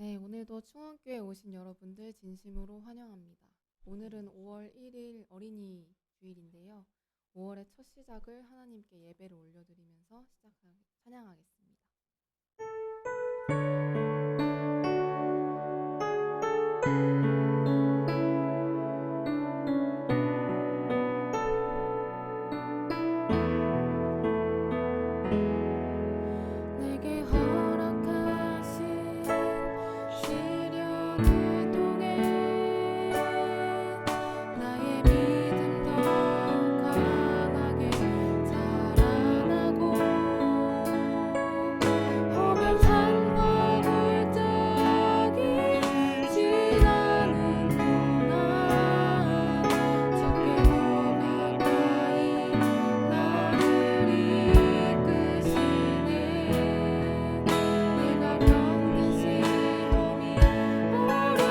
네, 오늘도 충원교회 오신 여러분들 진심으로 환영합니다. 오늘은 5월 1일 어린이 주일인데요. 5월의 첫 시작을 하나님께 예배를 올려드리면서 찬양하겠습니다. 내게 허락하신 시련을 통해 나의 믿음 더 강하게 자라나고 오면 산과 굴적이 지나는구나. 주께 더 가까이 나를 이끄시네. 내가 겪는 시험이 어려워도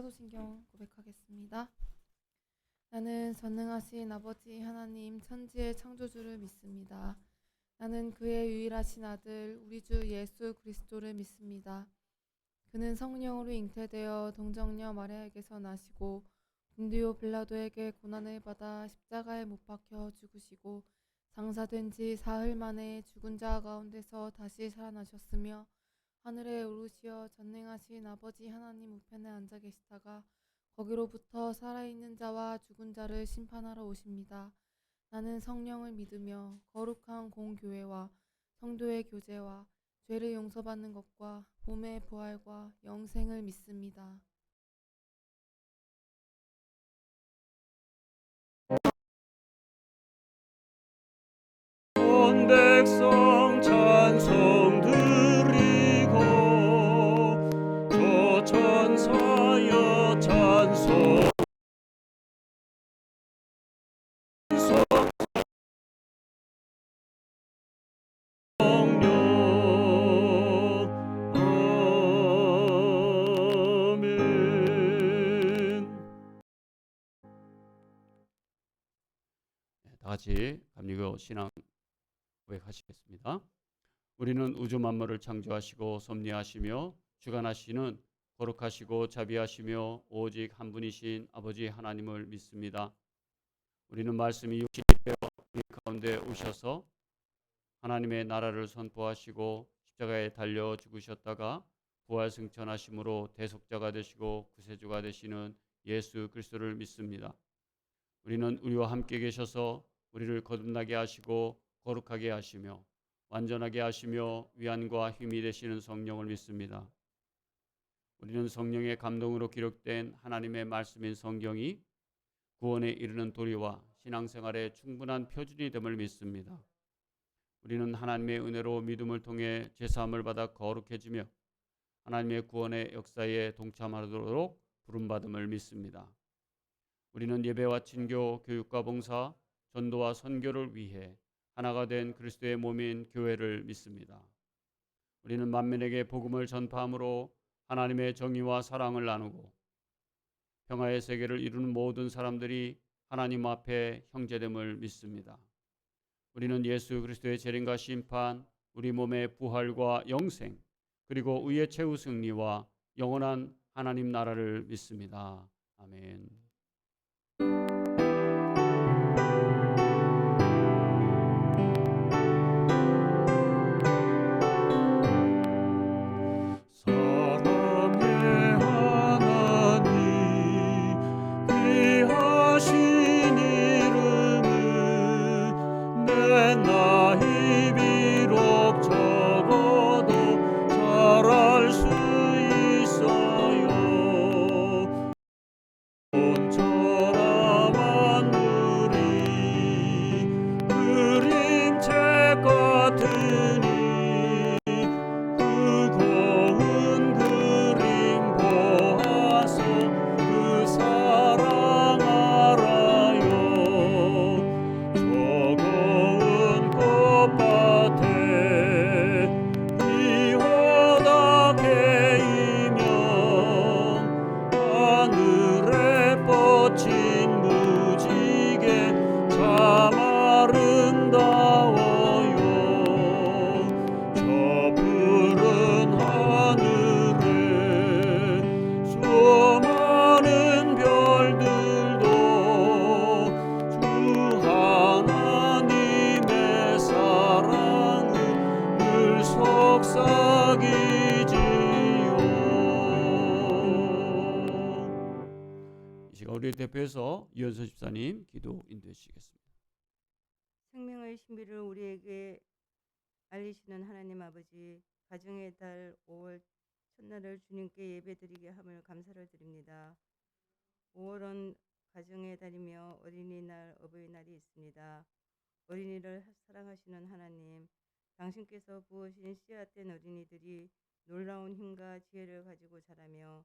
사도신경 고백하겠습니다. 나는 전능하신 아버지 하나님 천지의 창조주를 믿습니다. 나는 그의 유일하신 아들 우리 주 예수 그리스도를 믿습니다. 그는 성령으로 잉태되어 동정녀 마리아에게서 나시고 본디오 빌라도에게 고난을 받아 십자가에 못 박혀 죽으시고 장사된 지 사흘 만에 죽은 자 가운데서 다시 살아나셨으며 하늘에 오르시어 전능하신 아버지 하나님 우편에 앉아 계시다가 거기로부터 살아있는 자와 죽은 자를 심판하러 오십니다. 나는 성령을 믿으며 거룩한 공교회와 성도의 교제와 죄를 용서받는 것과 몸의 부활과 영생을 믿습니다. 온 백성 찬송 드리고 조천사여 찬송 성령 아멘. 다 같이 감리교 신앙 고백하시겠습니다. 우리는 우주 만물을 창조하시고 섭리하시며 주관하시는 거룩하시고 자비하시며 오직 한 분이신 아버지 하나님을 믿습니다. 우리는 말씀이 육신이 되어 우리 가운데 오셔서 하나님의 나라를 선포하시고 십자가에 달려 죽으셨다가 부활 승천하심으로 대속자가 되시고 구세주가 되시는 예수 그리스도를 믿습니다. 우리는 우리와 함께 계셔서 우리를 거듭나게 하시고 거룩하게 하시며 완전하게 하시며 위안과 힘이 되시는 성령을 믿습니다. 우리는 성령의 감동으로 기록된 하나님의 말씀인 성경이 구원에 이르는 도리와 신앙생활의 충분한 표준이 됨을 믿습니다. 우리는 하나님의 은혜로 믿음을 통해 제사함을 받아 거룩해지며 하나님의 구원의 역사에 동참하도록 부름받음을 믿습니다. 우리는 예배와 친교, 교육과 봉사, 전도와 선교를 위해 하나가 된 그리스도의 몸인 교회를 믿습니다. 우리는 만민에게 복음을 전파함으로 하나님의 정의와 사랑을 나누고 평화의 세계를 이루는 모든 사람들이 하나님 앞에 형제됨을 믿습니다. 우리는 예수 그리스도의 재림과 심판, 우리 몸의 부활과 영생, 그리고 의의 최후 승리와 영원한 하나님 나라를 믿습니다. 아멘. 사랑의 하나님 귀하신 이름은 내 나이 비록 적어도 잘할 수 있어요. 온전한 만물이 그림책 같으니 그 고운 그림 보아서 그 사랑 알아요. 저고운 꽃밭에 비오다 개이면 하늘에 뻗친 무지개 참 아름다워요. 저 푸른 하늘에 수많은 별들도 주 하나님의 사랑을 늘 속삭이지요. 이 시간 우리 대표해서 이현선 집사님 기도 인도해 주시겠습니다. 생명의 신비를 우리에게 알리시는 하나님 아버지, 가정의 달 5월 첫날을 주님께 예배드리게 함을 감사를 드립니다. 5월은 가정의 달이며 어린이날, 어버이날이 있습니다. 어린이를 사랑하시는 하나님, 당신께서 부으신 씨앗된 어린이들이 놀라운 힘과 지혜를 가지고 자라며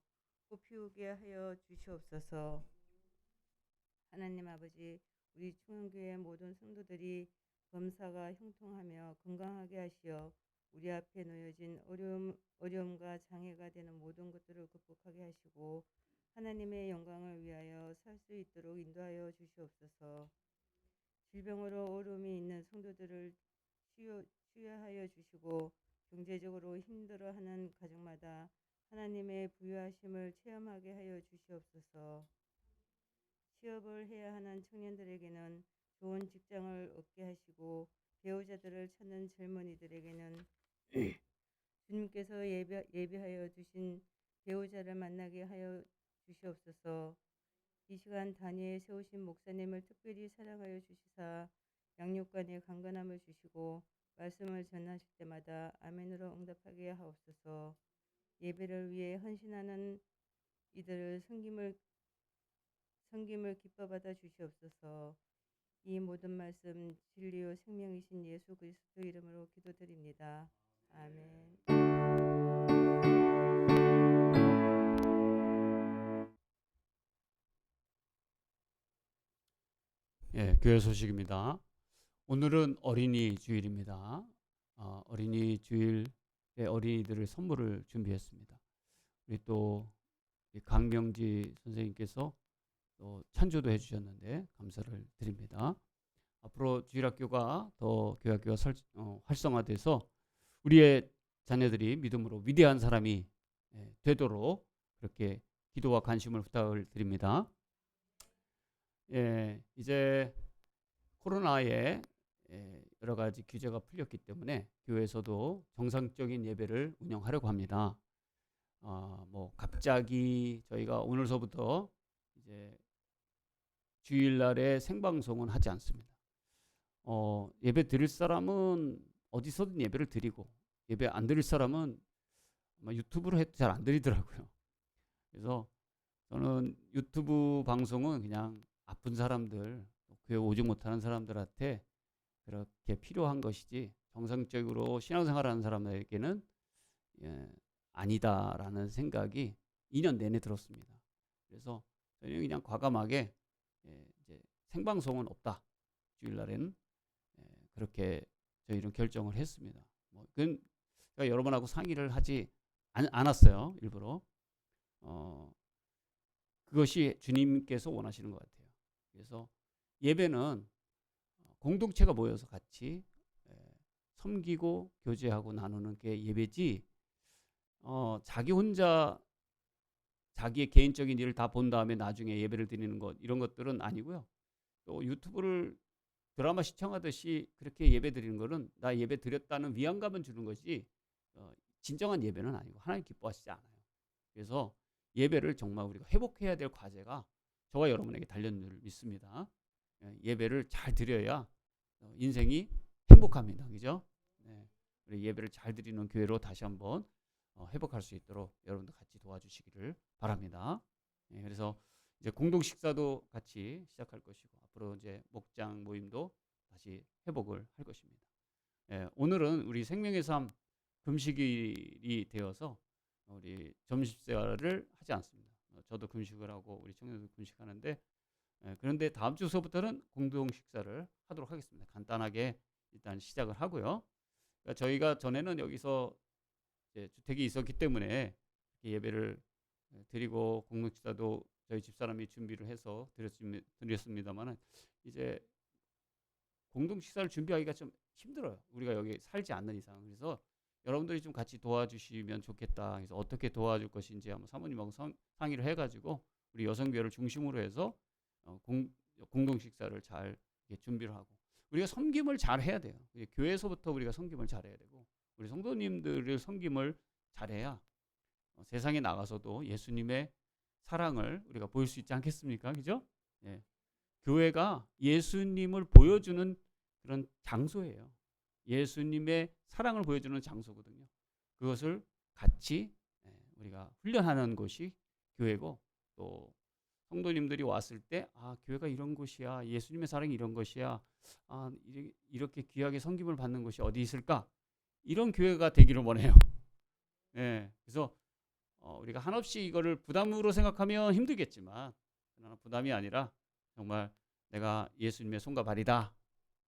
꽃피우게 하여 주시옵소서. 하나님 아버지, 우리 충원교회 모든 성도들이 범사가 형통하며 건강하게 하시어 우리 앞에 놓여진 어려움과 장애가 되는 모든 것들을 극복하게 하시고 하나님의 영광을 위하여 살 수 있도록 인도하여 주시옵소서. 질병으로 어려움이 있는 성도들을 치유하여 주시고 경제적으로 힘들어하는 가정마다 하나님의 부유하심을 체험하게 하여 주시옵소서. 취업을 해야 하는 청년들에게는 좋은 직장을 얻게 하시고 배우자들을 찾는 젊은이들에게는 주님께서 예비하여 두신 배우자를 만나게 하여 주시옵소서. 이 시간 단위에 세우신 목사님을 특별히 사랑하여 주시사 양육관의 강건함을 주시고 말씀을 전하실 때마다 아멘으로 응답하게 하옵소서. 예배를 위해 헌신하는 이들을 섬김을 기뻐받아 주시옵소서. 이 모든 말씀 진리요 생명이신 예수 그리스도 이름으로 기도드립니다. 아멘. 예, 교회 소식입니다. 오늘은 어린이 주일입니다. 어린이 주일에 어린이들의 선물을 준비했습니다. 우리 또 강명지 선생님께서 또 찬조도 해주셨는데 감사를 드립니다. 앞으로 주일학교가 더 교회학교가 활성화돼서 우리의 자녀들이 믿음으로 위대한 사람이 되도록 그렇게 기도와 관심을 부탁을 드립니다. 예, 이제 코로나에 여러 가지 규제가 풀렸기 때문에 교회에서도 정상적인 예배를 운영하려고 합니다. 뭐 갑자기 저희가 오늘서부터 이제 주일날에 생방송은 하지 않습니다. 예배 드릴 사람은 어디서든 예배를 드리고 예배 안 드릴 사람은 아마 유튜브로 해도 잘 안 드리더라고요. 그래서 저는 유튜브 방송은 그냥 아픈 사람들, 교회 오지 못하는 사람들한테 그렇게 필요한 것이지 정상적으로 신앙생활하는 사람에게는 아니다라는 생각이 2년 내내 들었습니다. 그래서 저는 그냥 과감하게 이제 생방송은 없다. 주일날에는 그렇게 저희는 결정을 했습니다. 그건 제가 여러분하고 상의를 하지 않았어요. 일부러. 그것이 주님께서 원하시는 것 같아요. 그래서 예배는 공동체가 모여서 같이 섬기고 교제하고 나누는 게 예배지, 자기 혼자 자기의 개인적인 일을 다 본 다음에 나중에 예배를 드리는 것, 이런 것들은 아니고요. 또 유튜브를 드라마 시청하듯이 그렇게 예배 드리는 것은 나 예배 드렸다는 위안감은 주는 것이 진정한 예배는 아니고 하나님 기뻐하시지 않아요. 그래서 예배를 정말 우리가 회복해야 될 과제가 저와 여러분에게 달렸는 줄 믿습니다. 예배를 잘 드려야 인생이 행복합니다. 그죠? 우리 예배를 잘 드리는 교회로 다시 한번 회복할 수 있도록 여러분도 같이 도와주시기를 바랍니다. 그래서 이제 공동 식사도 같이 시작할 것이고 앞으로 이제 목장 모임도 다시 회복을 할 것입니다. 오늘은 우리 생명의 삶 금식일이 되어서 우리 점심시간을 하지 않습니다. 저도 금식을 하고 우리 청년도 금식하는데 그런데 다음 주서부터는 공동 식사를 하도록 하겠습니다. 간단하게 일단 시작을 하고요. 그러니까 저희가 전에는 여기서 이제 주택이 있었기 때문에 예배를 드리고 공동 식사도 저희 집사람이 준비를 해서 드렸습니다만 이제 공동 식사를 준비하기가 좀 힘들어요. 우리가 여기 살지 않는 이상. 그래서 여러분들이 좀 같이 도와주시면 좋겠다. 그래서 어떻게 도와줄 것인지 한번 사모님하고 상의를 해가지고 우리 여성교회를 중심으로 해서 공동 식사를 잘 준비를 하고 우리가 섬김을 잘 해야 돼요. 교회에서부터 우리가 섬김을 잘 해야 되고 우리 성도님들을 섬김을 잘해야 세상에 나가서도 예수님의 사랑을 우리가 보일 수 있지 않겠습니까? 그죠? 교회가 예수님을 보여주는 그런 장소예요. 예수님의 사랑을 보여주는 장소거든요. 그것을 같이 우리가 훈련하는 곳이 교회고 또 성도님들이 왔을 때 교회가 이런 곳이야. 예수님의 사랑이 이런 것이야. 이렇게 귀하게 섬김을 받는 곳이 어디 있을까? 이런 교회가 되기를 원해요. 그래서 우리가 한없이 이거를 부담으로 생각하면 힘들겠지만 부담이 아니라 정말 내가 예수님의 손과 발이다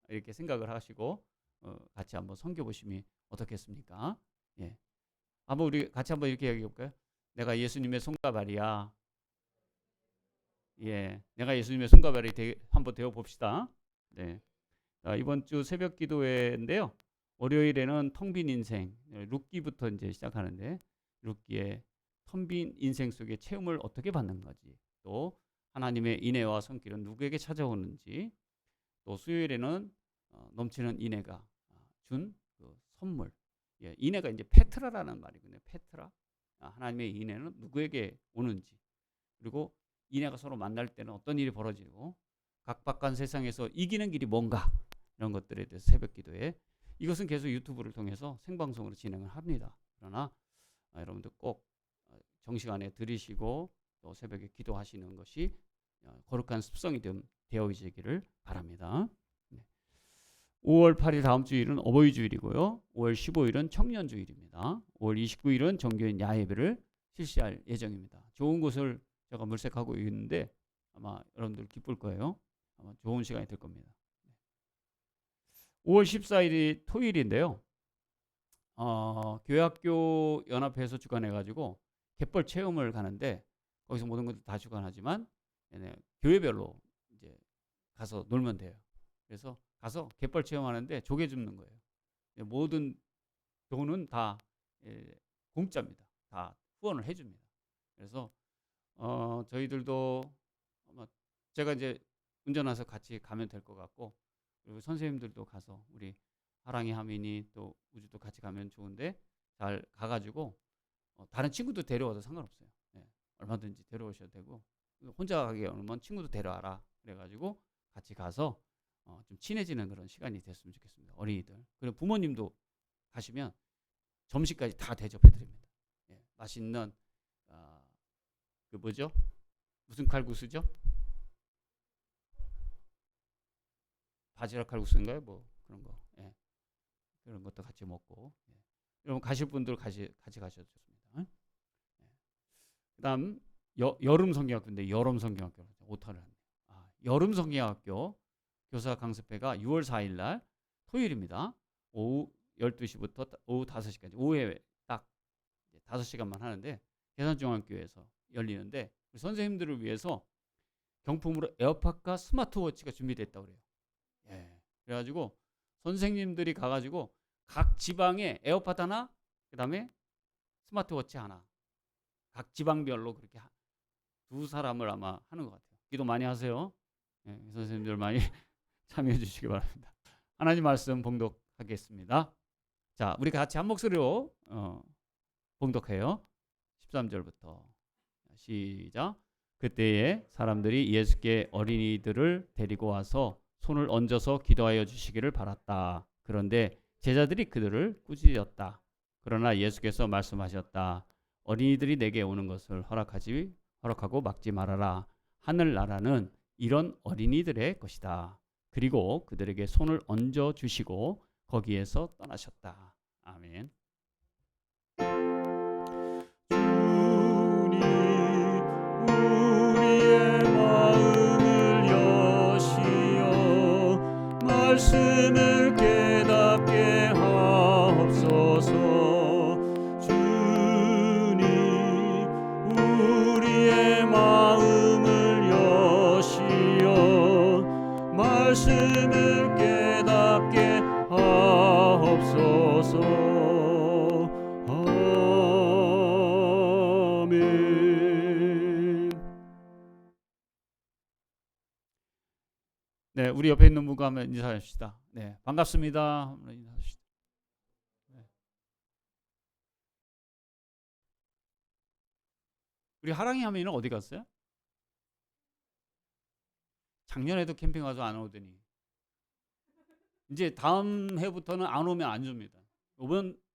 이렇게 생각을 하시고 같이 한번 섬겨보심이 어떻겠습니까? 한번 우리 같이 한번 이렇게 얘기해 볼까요? 내가 예수님의 손과 발이야. 예, 내가 예수님의 손과 발이 한번 되어 봅시다. 네, 자, 이번 주 새벽 기도회인데요. 월요일에는 텅 빈 인생 룻기부터 이제 시작하는데 룻기의 텅 빈 인생 속의 체험을 어떻게 받는 거지, 또 하나님의 인애와 손길은 누구에게 찾아오는지, 또 수요일에는 넘치는 인애가 준 그 선물, 예, 인애가 이제 페트라라는 말이거든요. 페트라, 하나님의 인애는 누구에게 오는지, 그리고 인애가 서로 만날 때는 어떤 일이 벌어지고 각박한 세상에서 이기는 길이 뭔가, 이런 것들에 대해서 새벽 기도에, 이것은 계속 유튜브를 통해서 생방송으로 진행을 합니다. 그러나 여러분들 꼭 정시간에 들으시고 또 새벽에 기도하시는 것이 거룩한 습성이 되어지기를 바랍니다. 5월 8일 다음 주일은 어버이 주일이고요. 5월 15일은 청년 주일입니다. 5월 29일은 종교인 야예배를 실시할 예정입니다. 좋은 곳을 제가 물색하고 있는데 아마 여러분들 기쁠 거예요. 아마 좋은 시간이 될 겁니다. 5월 14일이 토요일인데요. 교회학교 연합회에서 주관해가지고 갯벌 체험을 가는데, 거기서 모든 것들 다 주관하지만 교회별로 이제 가서 놀면 돼요. 그래서 가서 갯벌 체험하는데 조개 줍는 거예요. 모든 돈은 다 공짜입니다. 다 후원을 해줍니다. 그래서 저희들도 제가 이제 운전해서 같이 가면 될 것 같고, 그리고 선생님들도 가서 우리 하랑이 하민이 또 우주도 같이 가면 좋은데, 잘 가가지고 다른 친구도 데려와도 상관없어요. 얼마든지 데려오셔도 되고, 혼자 가기 어려우면 친구도 데려와라. 그래가지고 같이 가서 좀 친해지는 그런 시간이 됐으면 좋겠습니다. 어린이들. 그리고 부모님도 가시면 점심까지 다 대접해드립니다. 맛있는 그 뭐죠? 무슨 칼국수죠? 바지락 칼국수인가요? 뭐 그런 거. 그런 것도 같이 먹고. 여러분 가실 분들 같이 가셔도 좋습니다. 그다음 여름 성경학교인데, 여름 성경학교 오타를 하네요. 여름 성경학교 교사 강습회가 6월 4일 날 토요일입니다. 오후 12시부터 오후 5시까지, 오후에 딱 5시간만 하는데 계산중앙교회에서 열리는데, 선생님들을 위해서 경품으로 에어팟과 스마트워치가 준비됐다고 그래요. 그래가지고 선생님들이 가가지고 각 지방에 에어팟 하나, 그 다음에 스마트워치 하나, 각 지방별로 그렇게 두 사람을 아마 하는 것 같아요. 기도 많이 하세요. 선생님들 많이 참여해 주시기 바랍니다. 하나님 말씀 봉독하겠습니다. 자, 우리 같이 한 목소리로 봉독해요. 13절부터 시작. 그때에 사람들이 예수께 어린이들을 데리고 와서 손을 얹어서 기도하여 주시기를 바랐다. 그런데 제자들이 그들을 꾸짖었다. 그러나 예수께서 말씀하셨다. 어린이들이 내게 오는 것을 허락하고 막지 말아라. 하늘나라는 이런 어린이들의 것이다. 그리고 그들에게 손을 얹어 주시고 거기에서 떠나셨다. 아멘. 주님, 우리의 마음을 여시어 말씀을 깨닫게 하옵소서. 주님, 우리의 마음을 여시어 말씀을 깨닫게 하옵소서. 아멘. 네, 우리 옆에 있는 분과 한번 인사합시다. 네, 반갑습니다. 인사합시다. 네. 우리 하랑이 하민이는 어디 갔어요? 작년에도 캠핑 가서 안 오더니 이제 다음 해부터는 안 오면 안 줍니다.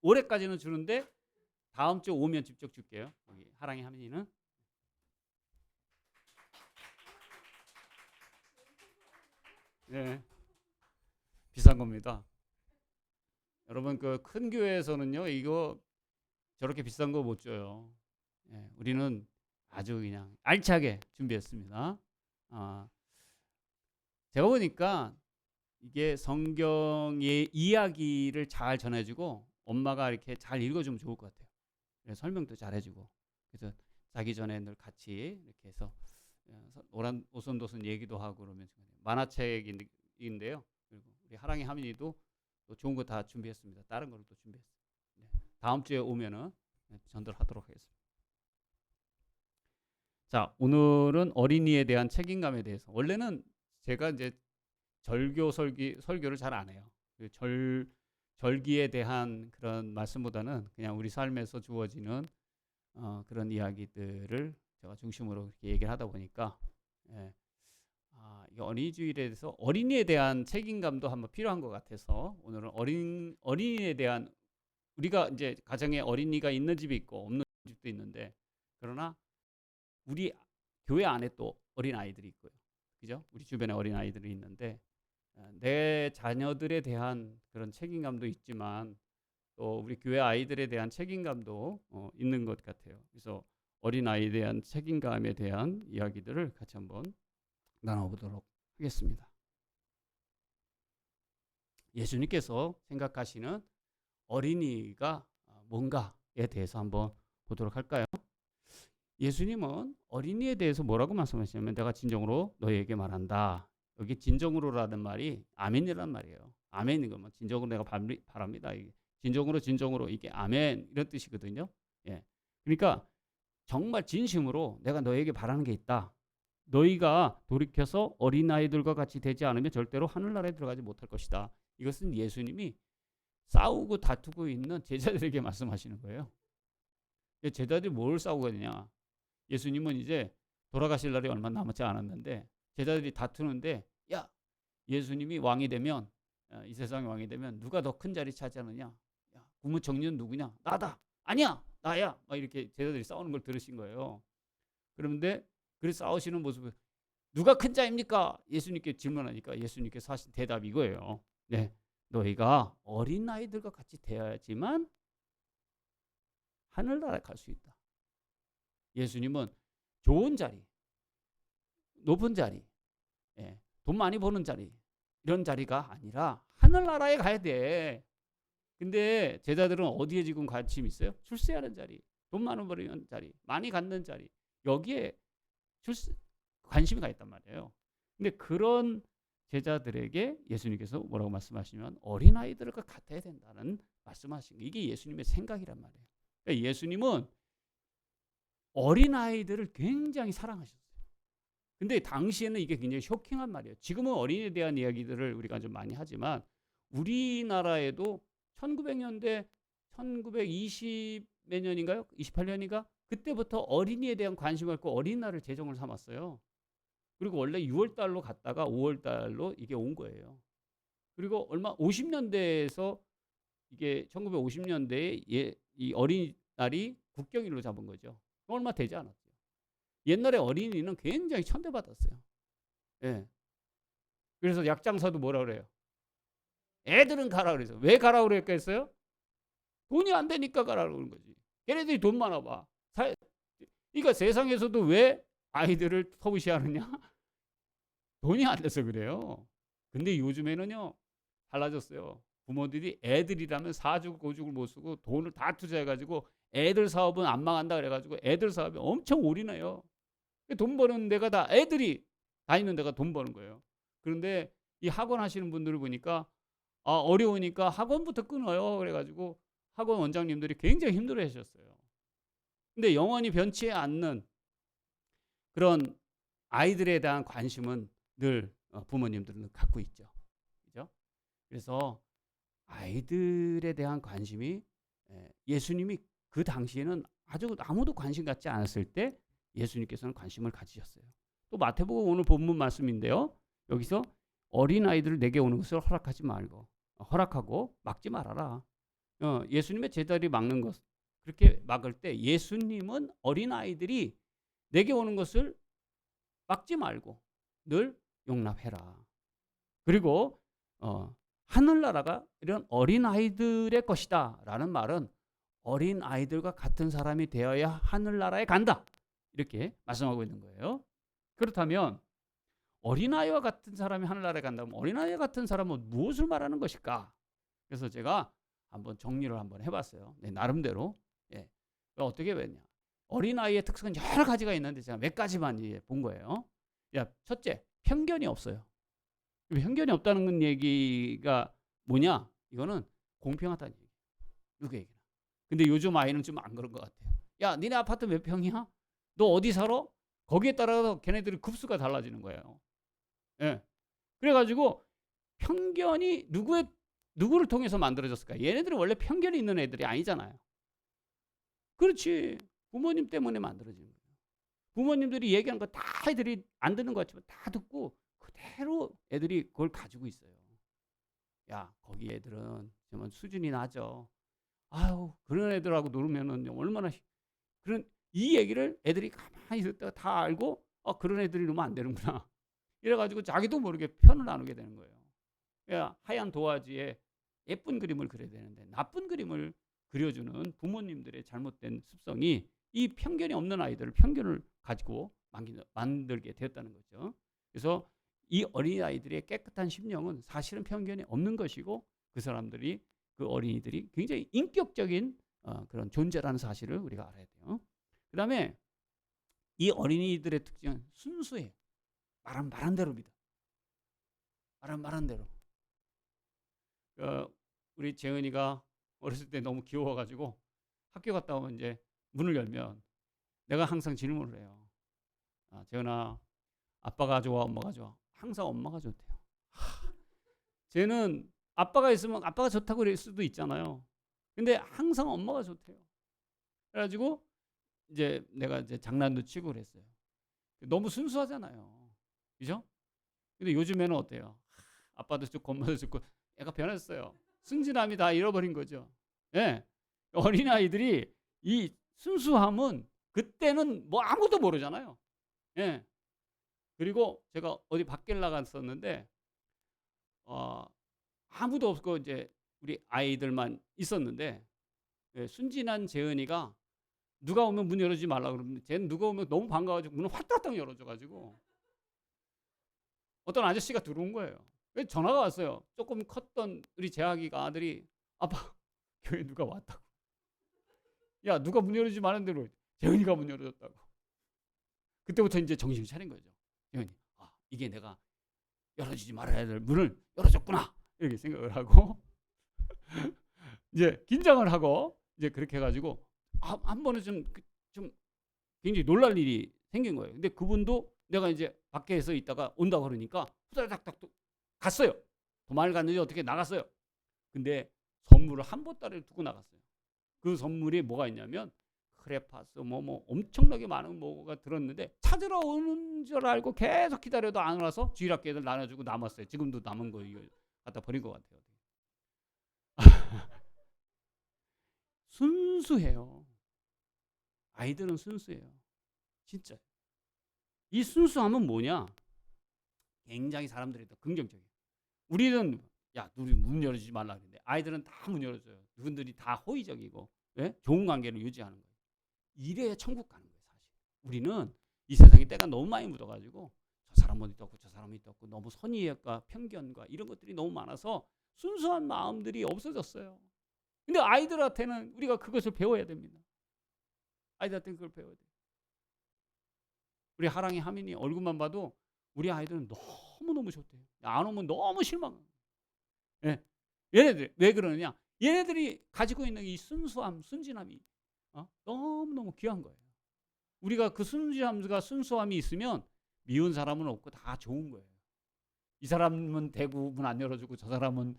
올해까지는 주는데 다음 주 오면 직접 줄게요. 여기 하랑이 하민이는. 네, 비싼 겁니다. 여러분 그 큰 교회에서는요 이거 저렇게 비싼 거 못 줘요. 우리는 아주 그냥 알차게 준비했습니다. 제가 보니까 이게 성경의 이야기를 잘 전해주고 엄마가 이렇게 잘 읽어주면 좋을 것 같아요. 설명도 잘 해주고, 그래서 자기 전에 늘 같이 이렇게 해서 노란 오손도손 얘기도 하고 그러면서 만화책인데요. 그리고 우리 하랑이 하민이도 또 좋은 거 다 준비했습니다. 다른 거를 또 준비했어요. 네. 다음 주에 오면은 전달하도록 하겠습니다. 자, 오늘은 어린이에 대한 책임감에 대해서. 원래는 제가 이제 설교를 잘 안 해요. 절기에 대한 그런 말씀보다는 그냥 우리 삶에서 주어지는 그런 이야기들을 제가 중심으로 이렇게 얘기를 하다 보니까 이 어린이 주일에 대해서 어린이에 대한 책임감도 한번 필요한 것 같아서 오늘은 어린이에 대한 우리가 이제 가정에 어린이가 있는 집이 있고 없는 집도 있는데 그러나 우리 교회 안에 또 어린 아이들이 있고요. 그죠? 우리 주변에 어린 아이들이 있는데 내 자녀들에 대한 그런 책임감도 있지만 또 우리 교회 아이들에 대한 책임감도 있는 것 같아요. 그래서 어린 아이에 대한 책임감에 대한 이야기들을 같이 한번 나눠보도록 하겠습니다. 예수님께서 생각하시는 어린이가 뭔가에 대해서 한번 보도록 할까요? 예수님은 어린이에 대해서 뭐라고 말씀하시냐면 내가 진정으로 너희에게 말한다. 여기 진정으로라는 말이 아멘이란 말이에요. 아멘인 거면 진정으로 내가 바랍니다. 진정으로 이게 아멘 이런 뜻이거든요. 예. 그러니까 정말 진심으로 내가 너에게 바라는 게 있다. 너희가 돌이켜서 어린아이들과 같이 되지 않으면 절대로 하늘나라에 들어가지 못할 것이다. 이것은 예수님이 싸우고 다투고 있는 제자들에게 말씀하시는 거예요. 제자들이 뭘 싸우고 있느냐. 예수님은 이제 돌아가실 날이 얼마 남지 않았는데 제자들이 다투는데 야 예수님이 왕이 되면 이 세상의 왕이 되면 누가 더 큰 자리 차지하느냐. 야, 국무총리는 누구냐. 나다. 아니야 나야. 막 이렇게 제자들이 싸우는 걸 들으신 거예요. 그런데 그래서 싸우시는 모습을 누가 큰 자입니까? 예수님께 질문하니까 예수님께서 하신 대답이 이거예요. 네, 너희가 어린 아이들과 같이 되어야지만 하늘나라에 갈 수 있다. 예수님은 좋은 자리, 높은 자리, 돈 많이 버는 자리 이런 자리가 아니라 하늘나라에 가야 돼. 근데 제자들은 어디에 지금 관심이 있어요? 출세하는 자리, 돈 많이 버는 자리, 많이 갖는 자리 여기에 관심이 가 있단 말이에요. 근데 그런 제자들에게 예수님께서 뭐라고 말씀하시면 어린아이들과 같아야 된다는 말씀하신 거. 이게 예수님의 생각이란 말이에요. 그러니까 예수님은 어린아이들을 굉장히 사랑하셨어요. 근데 당시에는 이게 굉장히 쇼킹한 말이에요. 지금은 어린이에 대한 이야기들을 우리가 좀 많이 하지만 우리나라에도 1900년대 1920 몇 년인가요? 28년인가? 그때부터 어린이에 대한 관심을 갖고 어린이날을 제정을 삼았어요. 그리고 원래 6월 달로 갔다가 5월 달로 이게 온 거예요. 그리고 얼마 50년대에서 이게 1950년대에 이 어린이날이 국경일로 잡은 거죠. 얼마 되지 않았어요. 옛날에 어린이는 굉장히 천대받았어요. 예. 그래서 약장사도 뭐라 그래요? 애들은 가라 그래서 왜 가라 그랬겠어요? 돈이 안 되니까 가라 그러는 거지. 걔네들이 돈 많아 봐. 그러니까 세상에서도 왜 아이들을 터부시하느냐? 돈이 안 돼서 그래요. 근데 요즘에는요 달라졌어요. 부모들이 애들이라면 사주고 고죽을 못 쓰고 돈을 다 투자해가지고 애들 사업은 안 망한다 그래가지고 애들 사업에 엄청 올인해요. 돈 버는 데가 다 애들이 다니는 데가 돈 버는 거예요. 그런데 이 학원 하시는 분들을 보니까 어려우니까 학원부터 끊어요. 그래가지고 학원 원장님들이 굉장히 힘들어 하셨어요. 근데 영원히 변치 않는 그런 아이들에 대한 관심은 늘 부모님들은 갖고 있죠. 그죠? 그래서 아이들에 대한 관심이 예수님이 그 당시에는 아무도 관심 갖지 않았을 때 예수님께서는 관심을 가지셨어요. 또 마태복음 오늘 본문 말씀인데요. 여기서 어린아이들을 내게 오는 것을 허락하고 막지 말아라. 예수님의 제자들이 막는 것 그렇게 막을 때 예수님은 어린아이들이 내게 오는 것을 막지 말고 늘 용납해라. 그리고 하늘나라가 이런 어린아이들의 것이다 라는 말은 어린아이들과 같은 사람이 되어야 하늘나라에 간다. 이렇게 말씀하고 있는 거예요. 그렇다면 어린아이와 같은 사람이 하늘나라에 간다면 어린아이와 같은 사람은 무엇을 말하는 것일까? 그래서 제가 한번 정리를 한번 해봤어요. 네, 나름대로. 어떻게 했냐? 어린아이의 특성은 여러 가지가 있는데 제가 몇 가지만 본 거예요. 첫째, 편견이 없어요. 편견이 없다는 얘기가 뭐냐? 이거는 공평하다는 얘기예요. 누구에게나. 근데 요즘 아이는 좀 안 그런 것 같아요. 야, 니네 아파트 몇 평이야? 너 어디 살아? 거기에 따라서 걔네들이 급수가 달라지는 거예요. 예. 그래가지고 편견이 누구를 통해서 만들어졌을까? 얘네들은 원래 편견이 있는 애들이 아니잖아요. 그렇지. 부모님 때문에 만들어지는 거예요. 부모님들이 얘기하는 거 다 애들이 안 듣는 것 같지만 다 듣고 그대로 애들이 그걸 가지고 있어요. 야, 거기 애들은 정말 수준이 낮아. 아유, 그런 애들하고 놀면은 얼마나 그런 이 얘기를 애들이 가만히 듣다가 다 알고 그런 애들이 놀면 안 되는구나. 이래가지고 자기도 모르게 편을 나누게 되는 거예요. 야, 하얀 도화지에 예쁜 그림을 그려야 되는데 나쁜 그림을 그려주는 부모님들의 잘못된 습성이 이 편견이 없는 아이들을 편견을 가지고 만들게 되었다는 거죠. 그래서 이 어린아이들의 깨끗한 심령은 사실은 편견이 없는 것이고 그 어린이들이 굉장히 인격적인 그런 존재라는 사실을 우리가 알아야 돼요. 그 다음에 이 어린이들의 특징은 순수해요. 말한 대로입니다. 말한 대로. 우리 재은이가 어렸을 때 너무 귀여워가지고 학교 갔다 오면 이제 문을 열면 내가 항상 질문을 해요. 재은아, 아빠가 좋아, 엄마가 좋아? 항상 엄마가 좋대요. 쟤는 아빠가 있으면 아빠가 좋다고 그럴 수도 있잖아요. 근데 항상 엄마가 좋대요. 그래가지고 이제 내가 이제 장난도 치고 그랬어요. 너무 순수하잖아요. 그죠? 근데 요즘에는 어때요? 아빠도 좋고 엄마도 좋고 애가 변했어요. 순진함이 다 잃어버린 거죠. 예. 어린아이들이 이 순수함은 그때는 뭐 아무도 모르잖아요. 예. 그리고 제가 어디 밖에 나갔었는데 아무도 없고 이제 우리 아이들만 있었는데 순진한 재은이가 누가 오면 문 열어주지 말라 그러면 쟤는 누가 오면 너무 반가워가지고 문을 활딱딱 열어줘가지고 어떤 아저씨가 들어온 거예요. 전화가 왔어요. 조금 컸던 우리 재학이가 아들이 아빠 교회 누가 왔다고. 야, 누가 문 열어주지 말았는데 왜 재은이가 문 열어줬다고. 그때부터 이제 정신을 차린 거죠. 재은이, 이게 내가 열어주지 말아야 될 문을 열어줬구나 이렇게 생각을 하고 이제 긴장을 하고 이제 그렇게 해가지고 한 번은 좀 굉장히 놀랄 일이 생긴 거예요. 근데 그분도 내가 이제 밖에서 있다가 온다고 그러니까 후다닥닥 갔어요. 도망을 갔는지 어떻게 나갔어요. 근데 선물을 한 보따리를 두고 나갔어요. 그 선물이 뭐가 있냐면 크레파스 뭐 엄청나게 많은 뭐가 들었는데 찾으러 오는 줄 알고 계속 기다려도 안 와서 주일학교 애들 나눠주고 남았어요. 지금도 남은 거 이거 갖다 버린 것 같아요. 순수해요. 아이들은 순수해요. 진짜. 이 순수함은 뭐냐? 굉장히 사람들이 더 긍정적이에요. 우리는 우리 문 열어주지 말라 그러는데 아이들은 다 문 열어줘요. 그분들이 다 호의적이고 좋은 관계를 유지하는 거예요. 이래야 천국 가는 거예요. 사실 우리는 이 세상에 때가 너무 많이 묻어가지고 저 사람은 있었고 저 사람은 있었고 너무 선의과 편견과 이런 것들이 너무 많아서 순수한 마음들이 없어졌어요. 근데 아이들한테는 우리가 그것을 배워야 됩니다. 아이들한테는 그걸 배워야 돼요. 우리 하랑이 하민이 얼굴만 봐도 우리 아이들은 너무너무 좋대요. 안 오면 너무 실망해요. 얘네들 왜 그러느냐? 얘네들이 가지고 있는 이 순수함, 순진함이 너무너무 귀한 거예요. 우리가 그 순진함과 순수함이 있으면 미운 사람은 없고 다 좋은 거예요. 이 사람은 대구 문 안 열어주고 저 사람은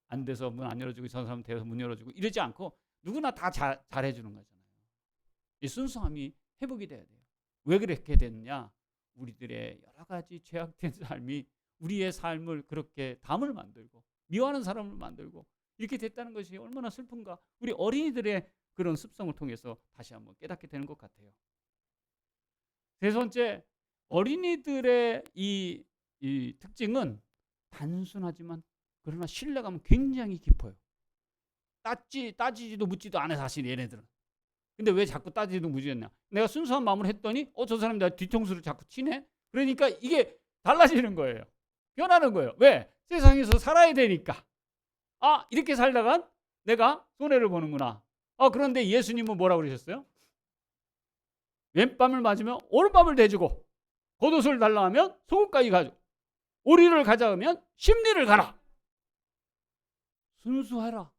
안 돼서 문 안 열어주고 저 사람은 돼서 문 열어주고 이러지 않고 누구나 다 잘해주는 거잖아요. 이 순수함이 회복이 돼야 돼요. 왜 그렇게 됐느냐? 우리들의 여러 가지 죄악된 삶이 우리의 삶을 그렇게 담을 만들고 미워하는 사람을 만들고 이렇게 됐다는 것이 얼마나 슬픈가. 우리 어린이들의 그런 습성을 통해서 다시 한번 깨닫게 되는 것 같아요. 세 번째, 어린이들의 이 특징은 단순하지만 그러나 신뢰감은 굉장히 깊어요. 따지지도 묻지도 않아 사실 얘네들은. 근데 왜 자꾸 따지지도 묻지않냐? 내가 순수한 마음으로 했더니 저 사람이 나 뒤통수를 자꾸 치네? 그러니까 이게 달라지는 거예요. 변하는 거예요. 왜? 세상에서 살아야 되니까. 이렇게 살다간 내가 손해를 보는구나. 그런데 예수님은 뭐라고 그러셨어요? 왼밤을 맞으면 오른밤을 대주고 겉옷을 달라 하면 속옷까지 가지고 오리를 가자 하면 심리를 가라. 순수하라.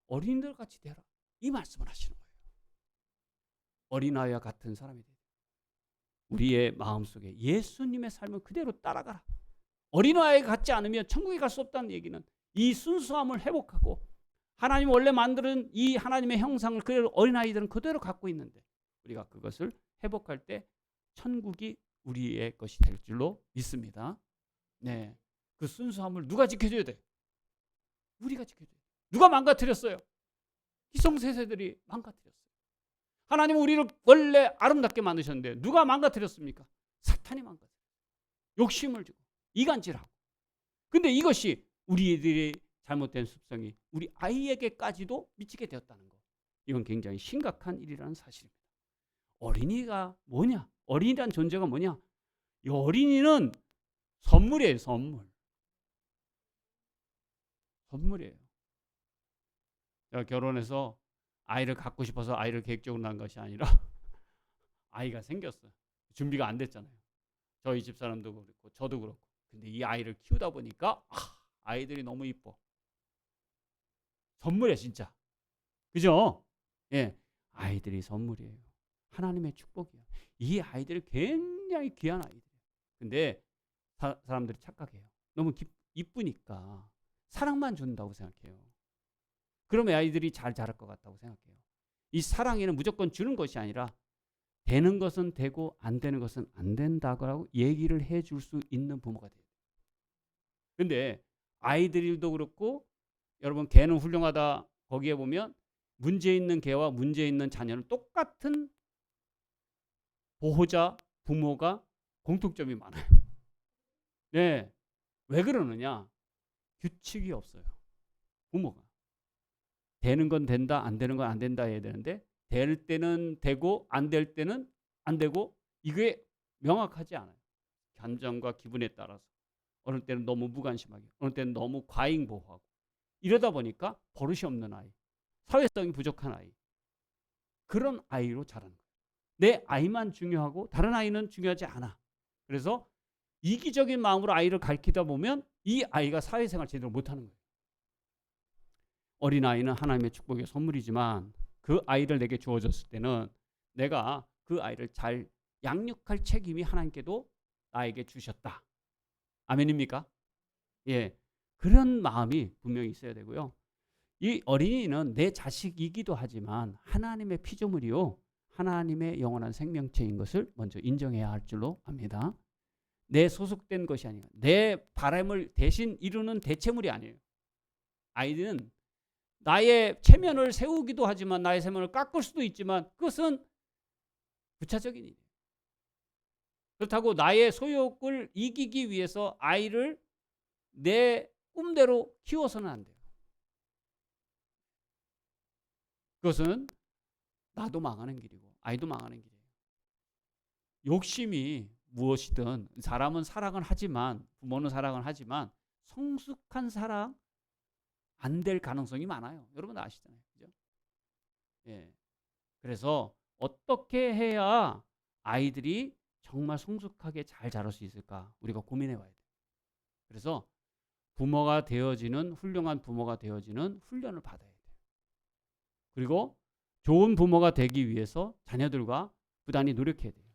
어린이들 같이 되라. 이 말씀을 하시는 거예요. 어린아이와 같은 사람이 되라. 우리의 마음속에 예수님의 삶을 그대로 따라가라. 어린아이 같지 않으면 천국에 갈 수 없다는 얘기는 이 순수함을 회복하고 하나님 원래 만드는 이 하나님의 형상을 그대로 어린아이들은 그대로 갖고 있는데 우리가 그것을 회복할 때 천국이 우리의 것이 될 줄로 믿습니다. 네, 그 순수함을 누가 지켜줘야 돼? 우리가 지켜줘야 돼. 누가 망가뜨렸어요? 기성세대들이 망가뜨렸어요. 하나님은 우리를 원래 아름답게 만드셨는데 누가 망가뜨렸습니까? 사탄이 망가뜨렸어요. 욕심을 주고 이간질하고. 근데 이것이 우리들의 잘못된 습성이 우리 아이에게까지도 미치게 되었다는 것. 이건 굉장히 심각한 일이라는 사실입니다. 어린이가 뭐냐? 어린이란 존재가 뭐냐? 이 어린이는 선물이에요. 선물이에요. 제가 결혼해서 아이를 갖고 싶어서 아이를 계획적으로 낳은 것이 아니라 아이가 생겼어요. 준비가 안 됐잖아요. 저희 집사람도 그렇고 저도 그렇고. 근데 이 아이를 키우다 보니까 아이들이 너무 이뻐. 선물이야 진짜. 그죠? 예, 아이들이 선물이에요. 하나님의 축복이에요. 이 아이들이 굉장히 귀한 아이들이에요. 근데 사람들이 착각해요. 너무 이쁘니까 사랑만 준다고 생각해요. 그러면 아이들이 잘 자랄 것 같다고 생각해요. 이 사랑에는 무조건 주는 것이 아니라 되는 것은 되고 안 되는 것은 안 된다고 얘기를 해줄 수 있는 부모가 돼요. 근데 아이들도 그렇고 여러분 개는 훌륭하다 거기에 보면 문제 있는 개와 문제 있는 자녀는 똑같은 보호자 부모가 공통점이 많아요. 네, 왜 그러느냐? 규칙이 없어요. 부모가 되는 건 된다, 안 되는 건 안 된다 해야 되는데 될 때는 되고 안 될 때는 안 되고 이게 명확하지 않아요. 감정과 기분에 따라서 어느 때는 너무 무관심하게, 어느 때는 너무 과잉 보호하고 이러다 보니까 버릇이 없는 아이, 사회성이 부족한 아이, 그런 아이로 자라는 거예요. 내 아이만 중요하고 다른 아이는 중요하지 않아. 그래서 이기적인 마음으로 아이를 가르치다 보면 이 아이가 사회생활 제대로 못하는 거예요. 어린아이는 하나님의 축복의 선물이지만 그 아이를 내게 주어졌을 때는 내가 그 아이를 잘 양육할 책임이 하나님께도 나에게 주셨다. 아멘입니까? 예, 그런 마음이 분명히 있어야 되고요. 이 어린이는 내 자식이기도 하지만 하나님의 피조물이요, 하나님의 영원한 생명체인 것을 먼저 인정해야 할 줄로 압니다. 내 소속된 것이 아니에요. 내 바람을 대신 이루는 대체물이 아니에요. 아이들은 나의 체면을 세우기도 하지만 나의 체면을 깎을 수도 있지만 그것은 부차적인 일이에요. 그렇다고 나의 소욕을 이기기 위해서 아이를 내 꿈대로 키워서는 안 돼요. 그것은 나도 망하는 길이고 아이도 망하는 길이에요. 욕심이 무엇이든 사람은 사랑을 하지만 부모는 사랑을 하지만 성숙한 사랑 안 될 가능성이 많아요. 여러분 아시잖아요. 그죠? 예. 그래서 어떻게 해야 아이들이 정말 성숙하게 잘 자랄 수 있을까? 우리가 고민해 봐야 돼요. 그래서 부모가 되어지는 훌륭한 부모가 되어지는 훈련을 받아야 돼요. 그리고 좋은 부모가 되기 위해서 자녀들과 부단히 노력해야 돼요.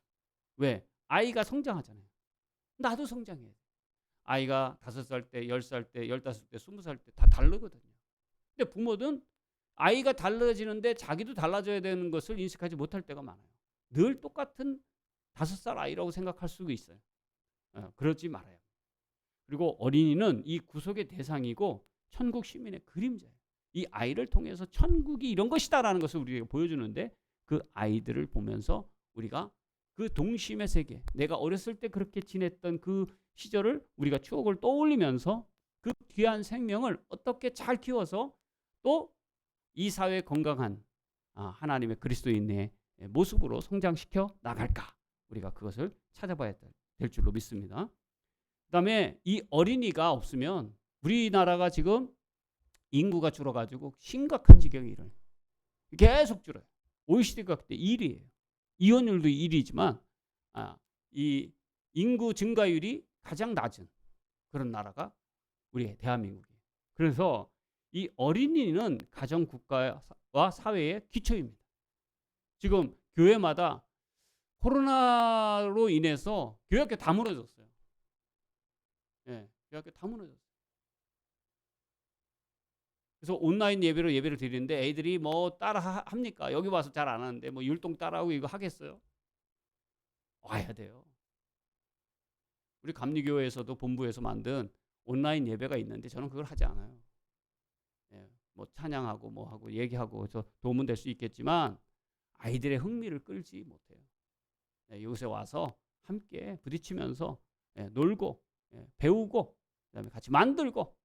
왜? 아이가 성장하잖아요. 나도 성장해야 돼요. 아이가 5살 때, 10살 때, 15살 때, 20살 때 다 다르거든요. 근데 부모는 아이가 달라지는데 자기도 달라져야 되는 것을 인식하지 못할 때가 많아요. 늘 똑같은 5살 아이라고 생각할 수도 있어요. 그러지 말아요. 그리고 어린이는 이 구속의 대상이고 천국 시민의 그림자예요. 이 아이를 통해서 천국이 이런 것이다라는 것을 우리에게 보여주는데 그 아이들을 보면서 우리가 그 동심의 세계, 내가 어렸을 때 그렇게 지냈던 그 시절을 우리가 추억을 떠올리면서 그 귀한 생명을 어떻게 잘 키워서 또 이 사회의 건강한 하나님의 그리스도인의 모습으로 성장시켜 나갈까? 우리가 그것을 찾아봐야 될 줄로 믿습니다. 그다음에 이 어린이가 없으면 우리나라가 지금 인구가 줄어가지고 심각한 지경이 일어나요. 계속 줄어요. OECD가 그때 1위예요. 이혼율도 1위지만 이 인구 증가율이 가장 낮은 그런 나라가 우리 대한민국이에요. 그래서 이 어린이는 가정, 국가와 사회의 기초입니다. 지금 교회마다 코로나로 인해서 교회학교 다 무너졌어요. 예, 교회학교 다 무너졌어요. 그래서 온라인 예배를 드리는데 애들이 뭐 따라 합니까? 여기 와서 잘 안 하는데 뭐 율동 따라하고 이거 하겠어요? 와야 돼요. 우리 감리교회에서도 본부에서 만든 온라인 예배가 있는데 저는 그걸 하지 않아요. 예, 뭐 찬양하고 뭐 하고 얘기하고 해서 도움은 될 수 있겠지만 아이들의 흥미를 끌지 못해요. 예, 이곳에 와서 함께 부딪히면서 놀고 배우고 그다음에 같이 만들고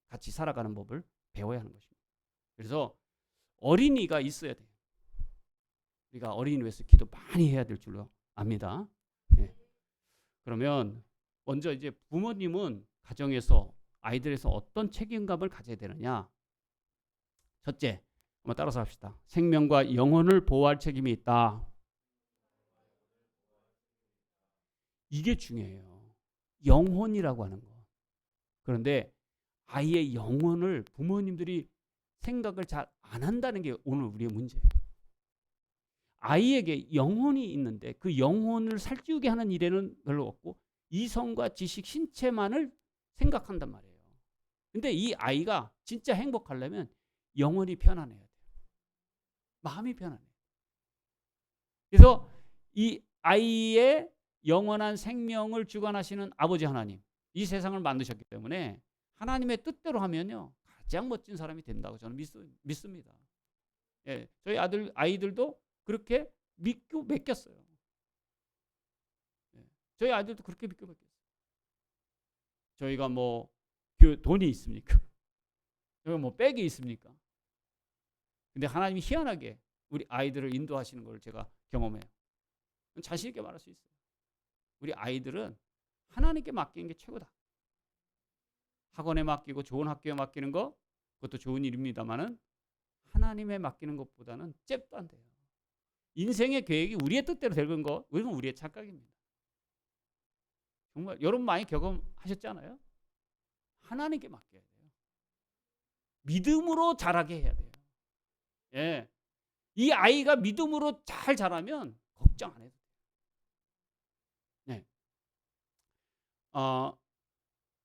같이 살아가는 법을 배워야 하는 것입니다. 그래서 어린이가 있어야 돼요. 우리가 어린이 위해서 기도 많이 해야 될 줄로 압니다. 예. 그러면 먼저 이제 부모님은 가정에서 아이들에서 어떤 책임감을 가져야 되느냐? 첫째, 한번 따라서 합시다. 생명과 영혼을 보호할 책임이 있다. 이게 중요해요. 영혼이라고 하는 거. 그런데 아이의 영혼을 부모님들이 생각을 잘 안 한다는 게 오늘 우리의 문제예요. 아이에게 영혼이 있는데 그 영혼을 살찌우게 하는 일에는 별로 없고 이성과 지식, 신체만을 생각한단 말이에요. 근데 이 아이가 진짜 행복하려면 영혼이 편안해야 돼요. 마음이 편안해요. 그래서 이 아이의 영원한 생명을 주관하시는 아버지 하나님, 이 세상을 만드셨기 때문에 하나님의 뜻대로 하면요 가장 멋진 사람이 된다고 저는 믿습니다. 예, 저희 아이들도 그렇게 믿고 맡겼어요. 예, 저희 아이들도 그렇게 믿고 맡겼어요. 저희가 뭐 돈이 있습니까? 저희가 뭐 백이 있습니까? 근데 하나님이 희한하게 우리 아이들을 인도하시는 걸 제가 경험해요. 자신 있게 말할 수 있어요. 우리 아이들은 하나님께 맡기는 게 최고다. 학원에 맡기고 좋은 학교에 맡기는 거 그것도 좋은 일입니다만은 하나님에 맡기는 것보다는 잽도 안 돼요. 인생의 계획이 우리의 뜻대로 되는 거 이건 우리의 착각입니다. 정말 여러분 많이 경험하셨잖아요. 하나님께 맡겨야 돼요. 믿음으로 자라게 해야 돼요. 예, 이 아이가 믿음으로 잘 자라면 걱정 안 해도 돼요. 네.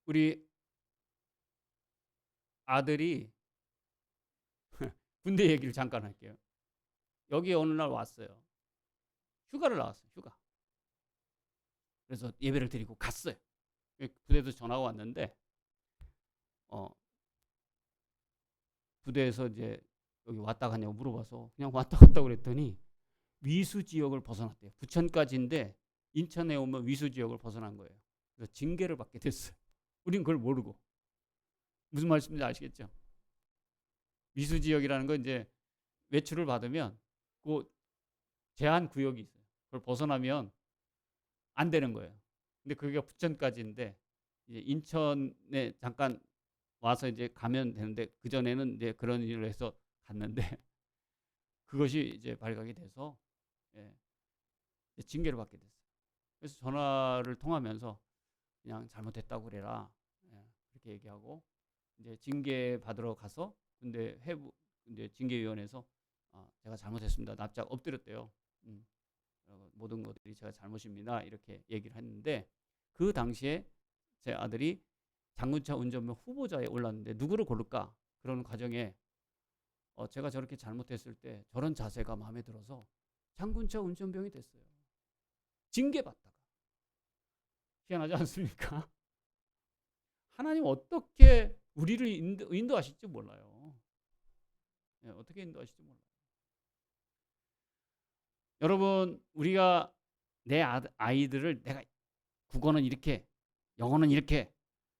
우리 아들이 군대 얘기를 잠깐 할게요. 여기 어느 날 왔어요. 휴가를 나왔어요. 휴가. 그래서 예배를 드리고 갔어요. 부대에서 전화가 왔는데 부대에서 이제 여기 왔다 갔냐고 물어봐서 그냥 왔다 갔다 그랬더니 위수 지역을 벗어났대요. 부천까지인데 인천에 오면 위수 지역을 벗어난 거예요. 그래서 징계를 받게 됐어요. 우린 그걸 모르고. 무슨 말씀인지 아시겠죠? 위수 지역이라는 건 이제 외출을 받으면 그 제한 구역이 있어요. 그걸 벗어나면 안 되는 거예요. 근데 그게 부천까지인데 이제 인천에 잠깐 와서 이제 가면 되는데 그 전에는 이제 그런 일을 해서 갔는데 그것이 이제 발각이 돼서 징계를 받게 됐어요. 그래서 전화를 통하면서 그냥 잘못했다고 그래라 그렇게 얘기하고 이제 징계 받으러 가서 근데 이제 징계위원회에서 제가 잘못했습니다. 납작 엎드렸대요. 모든 것들이 제가 잘못입니다. 이렇게 얘기를 했는데 그 당시에 제 아들이 장군차 운전병 후보자에 올랐는데 누구를 고를까? 그런 과정에 제가 저렇게 잘못했을 때 저런 자세가 마음에 들어서 장군차 운전병이 됐어요. 징계받다가. 희한하지 않습니까? 하나님 어떻게 우리를 인도하실지 몰라요. 어떻게 인도하실지 몰라요. 여러분 우리가 내 아이들을 내가 국어는 이렇게 영어는 이렇게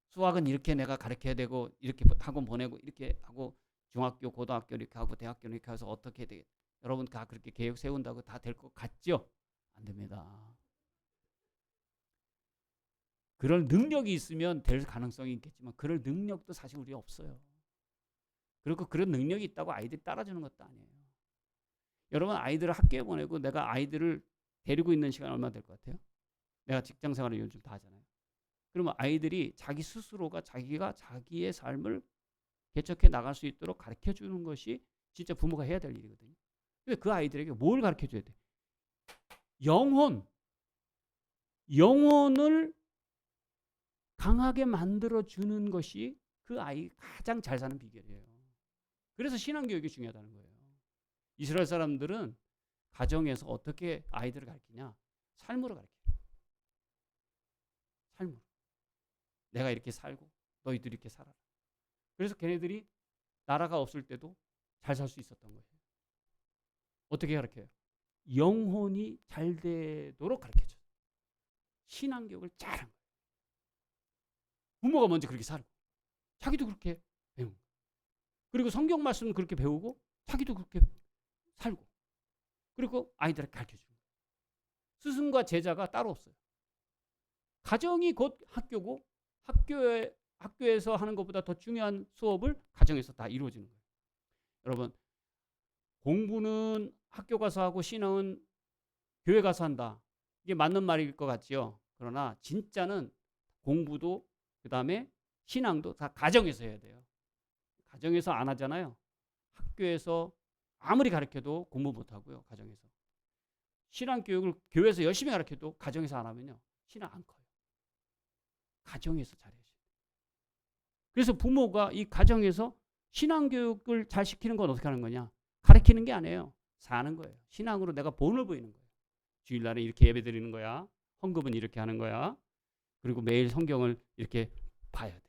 수학은 이렇게 내가 가르쳐야 되고 이렇게 학원 보내고 이렇게 하고 중학교 고등학교 이렇게 하고 대학교 이렇게 해서 어떻게 되겠 여러분 다 그렇게 계획 세운다고 다 될 것 같죠? 안 됩니다. 그럴 능력이 있으면 될 가능성이 있겠지만 그럴 능력도 사실 우리 없어요. 그리고 그런 능력이 있다고 아이들이 따라주는 것도 아니에요. 여러분 아이들을 학교에 보내고 내가 아이들을 데리고 있는 시간 얼마 될 것 같아요? 내가 직장 생활을 요즘 다 하잖아요. 그러면 아이들이 자기 스스로가 자기가 자기의 삶을 개척해 나갈 수 있도록 가르쳐 주는 것이 진짜 부모가 해야 될 일이거든요. 근데 그 아이들에게 뭘 가르쳐 줘야 돼? 영혼을 강하게 만들어 주는 것이 그 아이 가장 잘 사는 비결이에요. 그래서 신앙교육이 중요하다는 거예요. 이스라엘 사람들은 가정에서 어떻게 아이들을 가르치냐? 삶으로 가르쳐요. 삶으로. 내가 이렇게 살고 너희들 이렇게 살아라. 그래서 걔네들이 나라가 없을 때도 잘 살 수 있었던 거예요. 어떻게 가르쳐요? 영혼이 잘 되도록 가르쳐줘요. 신앙교육을 잘한 거예요. 부모가 먼저 그렇게 살고 자기도 그렇게 배우고 그리고 성경 말씀 그렇게 배우고 자기도 그렇게 살고 그리고 아이들을 가르쳐주는 거예요. 스승과 제자가 따로 없어요. 가정이 곧 학교고 학교에서 하는 것보다 더 중요한 수업을 가정에서 다 이루어지는 거예요. 여러분 공부는 학교 가서 하고 신앙은 교회 가서 한다. 이게 맞는 말일 것 같지요. 그러나 진짜는 공부도 그다음에 신앙도 다 가정에서 해야 돼요. 가정에서 안 하잖아요. 학교에서 아무리 가르쳐도 공부 못 하고요. 가정에서. 신앙 교육을 교회에서 열심히 가르쳐도 가정에서 안 하면요. 신앙 안 커요. 가정에서 잘해야죠. 그래서 부모가 이 가정에서 신앙 교육을 잘 시키는 건 어떻게 하는 거냐? 가르치는 게 아니에요. 사는 거예요. 신앙으로 내가 본을 보이는 거예요. 주일날에 이렇게 예배 드리는 거야. 헌금은 이렇게 하는 거야. 그리고 매일 성경을 이렇게 봐야 돼요.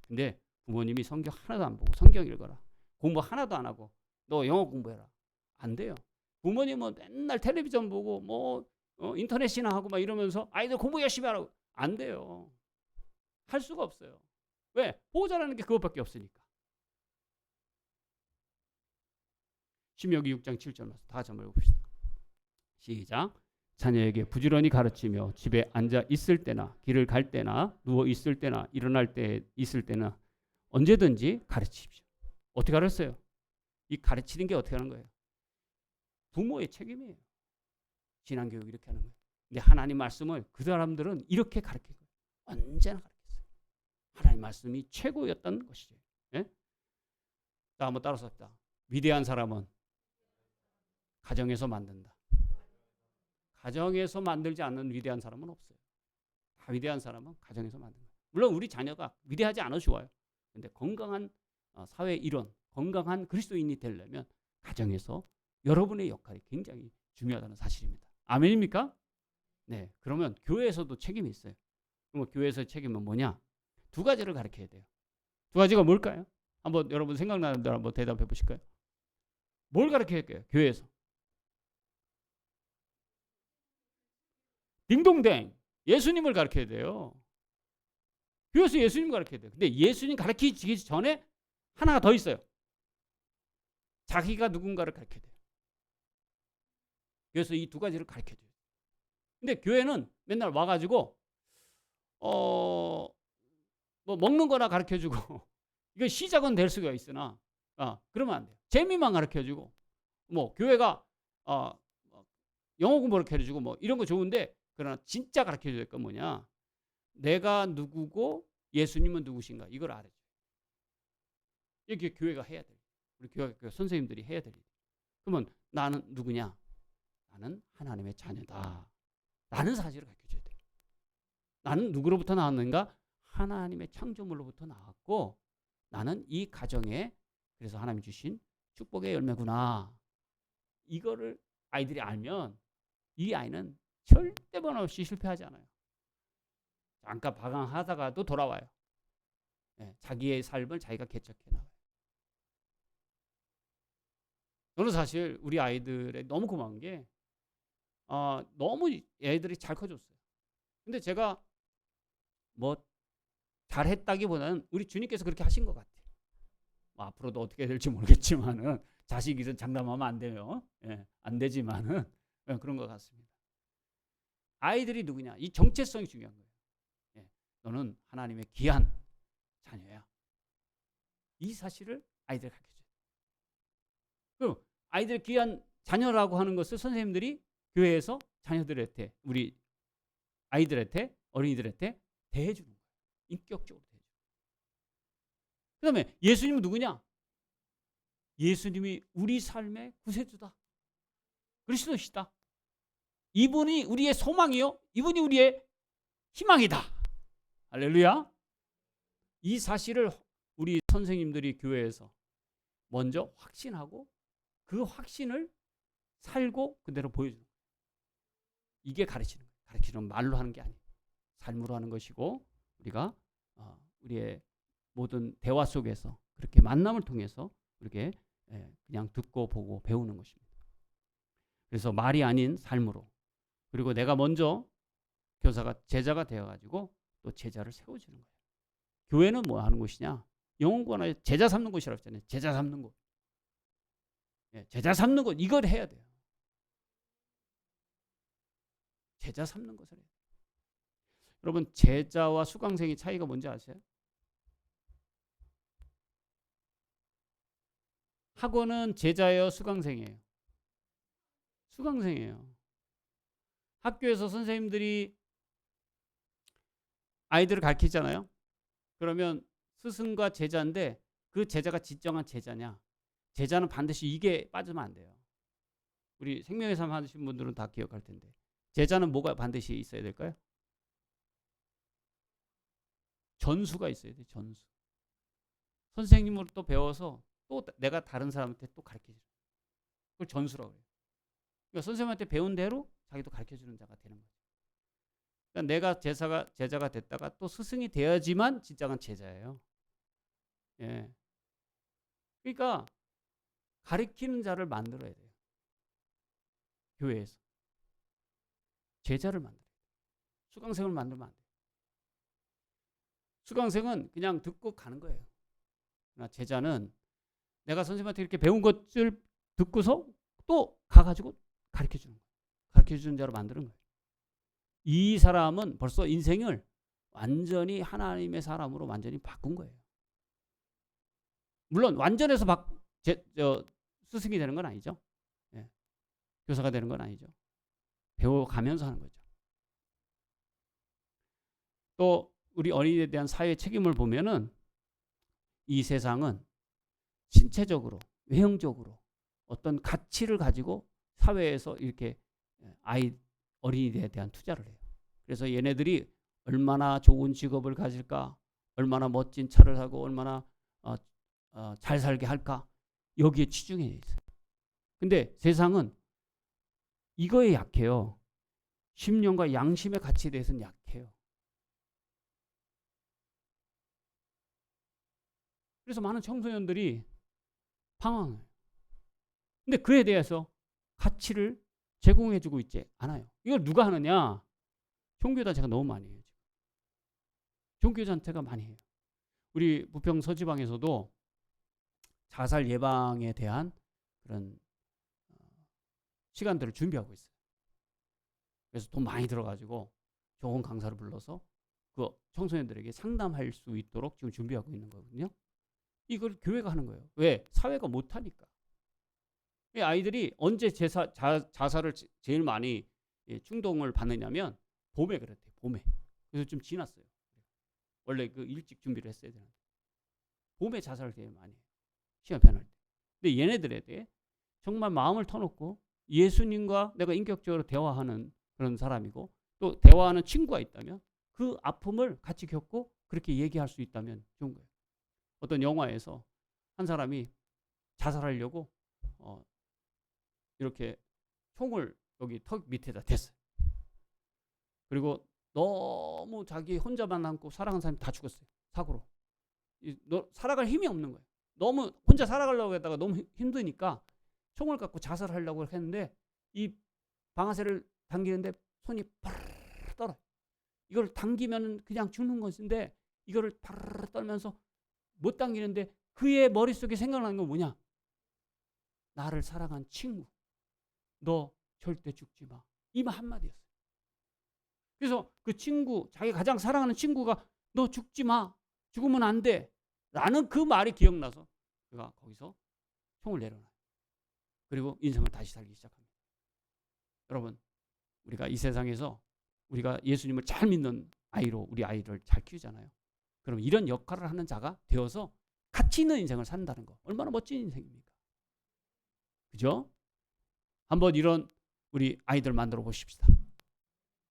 근데 부모님이 성경 하나도 안 보고 성경 읽어라. 공부 하나도 안 하고 너 영어 공부해라. 안 돼요. 부모님은 맨날 텔레비전 보고 뭐 인터넷이나 하고 막 이러면서 아이들 공부 열심히 하라고. 안 돼요. 할 수가 없어요. 왜? 보호자라는 게 그것밖에 없으니까. 신명기 6장 7절 말씀 다 같이 한번 읽어봅시다. 시작. 자녀에게 부지런히 가르치며 집에 앉아 있을 때나 길을 갈 때나 누워 있을 때나 일어날 때 있을 때나 언제든지 가르치십시오. 어떻게 가르쳐요? 이 가르치는 게 어떻게 하는 거예요? 부모의 책임이에요. 신앙교육 이렇게 하는 거예요. 근데 하나님 말씀을 그 사람들은 이렇게 가르쳐요. 언제나 가르쳤어요. 하나님 말씀이 최고였던 것이죠. 예? 자, 한번 따라서 합시다. 위대한 사람은 가정에서 만든다. 가정에서 만들지 않는 위대한 사람은 없어요. 다 위대한 사람은 가정에서 만든다. 물론 우리 자녀가 위대하지 않아도 좋아요. 근데 건강한 사회 일원, 건강한 그리스도인이 되려면 가정에서 여러분의 역할이 굉장히 중요하다는 사실입니다. 아멘입니까? 네. 그러면 교회에서도 책임이 있어요. 그럼 교회에서의 책임은 뭐냐? 두 가지를 가르쳐야 돼요. 두 가지가 뭘까요? 한번 여러분 생각나는 대로 한번 대답해 보실까요? 뭘 가르쳐야 할까요? 교회에서. 딩동댕. 예수님을 가르쳐야 돼요. 교회에서 예수님 가르쳐야 돼요. 근데 예수님 가르치기 전에 하나가 더 있어요. 자기가 누군가를 가르쳐야 돼요. 그래서 이 두 가지를 가르쳐야 돼요. 근데 교회는 맨날 와가지고 뭐 먹는 거나 가르쳐주고 이거 시작은 될 수가 있으나 그러면 안 돼요. 재미만 가르쳐주고 뭐 교회가 영어 공부를 가르쳐주고 뭐 이런 거 좋은데 그러나 진짜 가르쳐줘야 될 건 뭐냐? 내가 누구고 예수님은 누구신가 이걸 알아줘요. 이게 교회가 해야 돼요. 우리 교회 선생님들이 해야 돼요. 그러면 나는 누구냐? 나는 하나님의 자녀다. 라는 사실을 가르쳐줘야 돼요. 나는 누구로부터 나왔는가? 하나님의 창조물로부터 나왔고 나는 이 가정에 그래서 하나님이 주신 축복의 열매구나. 이거를 아이들이 알면 이 아이는 절대 번없이 실패하지 않아요. 잠깐 방황하다가도 돌아와요. 네, 자기의 삶을 자기가 개척해 나가요. 저는 사실 우리 아이들에 너무 고마운 게 너무 애들이 잘 커졌어요. 근데 제가 뭐 잘했다기보다는 우리 주님께서 그렇게 하신 것 같아요. 뭐 앞으로도 어떻게 될지 모르겠지만은 자식이 장담하면 안 돼요. 예, 안 되지만은 그런 것 같습니다. 아이들이 누구냐? 이 정체성이 중요한 거예요. 예, 너는 하나님의 귀한 자녀야. 이 사실을 아이들에게 가르쳐줘요. 그럼 아이들 귀한 자녀라고 하는 것을 선생님들이 교회에서 자녀들한테, 우리 아이들한테, 어린이들한테 대해주는 거예요. 인격적으로 대해주는 거예요. 그 다음에 예수님은 누구냐? 예수님이 우리 삶의 구세주다. 그리스도시다. 이분이 우리의 소망이요. 이분이 우리의 희망이다. 할렐루야. 이 사실을 우리 선생님들이 교회에서 먼저 확신하고 그 확신을 살고 그대로 보여주는 거예요. 이게 가르치는 거예요. 가르치는 말로 하는 게 아니에요. 삶으로 하는 것이고 우리가 우리의 모든 대화 속에서 그렇게 만남을 통해서 이렇게 그냥 듣고 보고 배우는 것입니다. 그래서 말이 아닌 삶으로, 그리고 내가 먼저 제자가 되어가지고 또 제자를 세워주는 거예요. 교회는 뭐 하는 곳이냐? 영혼구원에 제자 삼는 곳이라고 했잖아요. 제자 삼는 곳. 제자 삼는 것, 이걸 해야 돼요. 제자 삼는 것을 해요. 여러분, 제자와 수강생의 차이가 뭔지 아세요? 학원은 제자예요, 수강생이에요? 수강생이에요. 학교에서 선생님들이 아이들을 가르치잖아요. 그러면 스승과 제자인데 그 제자가 진정한 제자냐? 제자는 반드시 이게 빠지면 안 돼요. 우리 생명의 삶 하신 분들은 다 기억할 텐데 제자는 뭐가 반드시 있어야 될까요? 전수가 있어야 돼요. 전수. 선생님으로 또 배워서 또 내가 다른 사람한테 또 가르쳐주는, 그걸 전수라고 해요. 그러니까 선생님한테 배운 대로 자기도 가르쳐주는 자가 되는 거죠. 그러니까 내가 제자가 됐다가 또 스승이 되어야지만 진정한 제자예요. 예. 그러니까 가르치는 자를 만들어야 돼요. 교회에서 제자를 만들어야 돼요. 수강생을 만들면 안 돼요. 수강생은 그냥 듣고 가는 거예요. 그러나 제자는 내가 선생님한테 이렇게 배운 것을 듣고서 또 가가지고 가르쳐주는 거예요. 가르쳐주는 자로 만드는 거예요. 이 사람은 벌써 인생을 완전히 하나님의 사람으로 완전히 바꾼 거예요. 물론 완전해서 스승이 되는 건 아니죠. 예. 교사가 되는 건 아니죠. 배워가면서 하는 거죠. 또 우리 어린이에 대한 사회 책임을 보면은 이 세상은 신체적으로, 외형적으로 어떤 가치를 가지고 사회에서 이렇게 어린이에 대한 투자를 해요. 그래서 얘네들이 얼마나 좋은 직업을 가질까, 얼마나 멋진 차를 사고, 얼마나 잘 살게 할까, 여기에 치중해 있어요. 근데 세상은 이거에 약해요. 심령과 양심의 가치에 대해서는 약해요. 그래서 많은 청소년들이 방황해요. 근데 그에 대해서 가치를 제공해주고 있지 않아요. 이걸 누가 하느냐? 종교단체가 너무 많이 해요. 종교단체가 많이 해요. 우리 부평 서지방에서도 자살 예방에 대한 그런 시간들을 준비하고 있어요. 그래서 돈 많이 들어가지고 좋은 강사를 불러서 그 청소년들에게 상담할 수 있도록 지금 준비하고 있는 거거든요. 이걸 교회가 하는 거예요. 왜? 사회가 못하니까. 아이들이 언제 자살을 제일 많이 충동을 받느냐면 봄에 그랬대요. 봄에. 그래서 좀 지났어요. 원래 그 일찍 준비를 했어야 되는데 봄에 자살을 제일 많이 해요. 시간 변할 때. 근데 얘네들에 대해 정말 마음을 터놓고 예수님과 내가 인격적으로 대화하는 그런 사람이고 또 대화하는 친구가 있다면 그 아픔을 같이 겪고 그렇게 얘기할 수 있다면 좋은 거예요. 어떤 영화에서 한 사람이 자살하려고 이렇게 총을 여기 턱 밑에다 댔어요. 그리고 너무 자기 혼자만 남고 사랑하는 사람이 다 죽었어요. 사고로. 살아갈 힘이 없는 거예요. 너무 혼자 살아가려고 했다가 너무 힘드니까 총을 갖고 자살하려고 했는데 이 방아쇠를 당기는데 손이 파르르 떨어요. 이걸 당기면 그냥 죽는 것인데 이거를 파르르 떨면서 못 당기는데 그의 머릿속에 생각나는 건 뭐냐? 나를 사랑한 친구. 너 절대 죽지 마. 이 말 한마디였어요. 그래서 그 친구, 자기 가장 사랑하는 친구가 너 죽지 마. 죽으면 안 돼. 라는 그 말이 기억나서 그가 거기서 총을 내려놔요. 그리고 인생을 다시 살기 시작합니다. 여러분, 우리가 이 세상에서 우리가 예수님을 잘 믿는 아이로 우리 아이를 잘 키우잖아요. 그럼 이런 역할을 하는 자가 되어서 가치 있는 인생을 산다는 거 얼마나 멋진 인생입니까? 그죠? 한번 이런 우리 아이들 만들어 보십시다.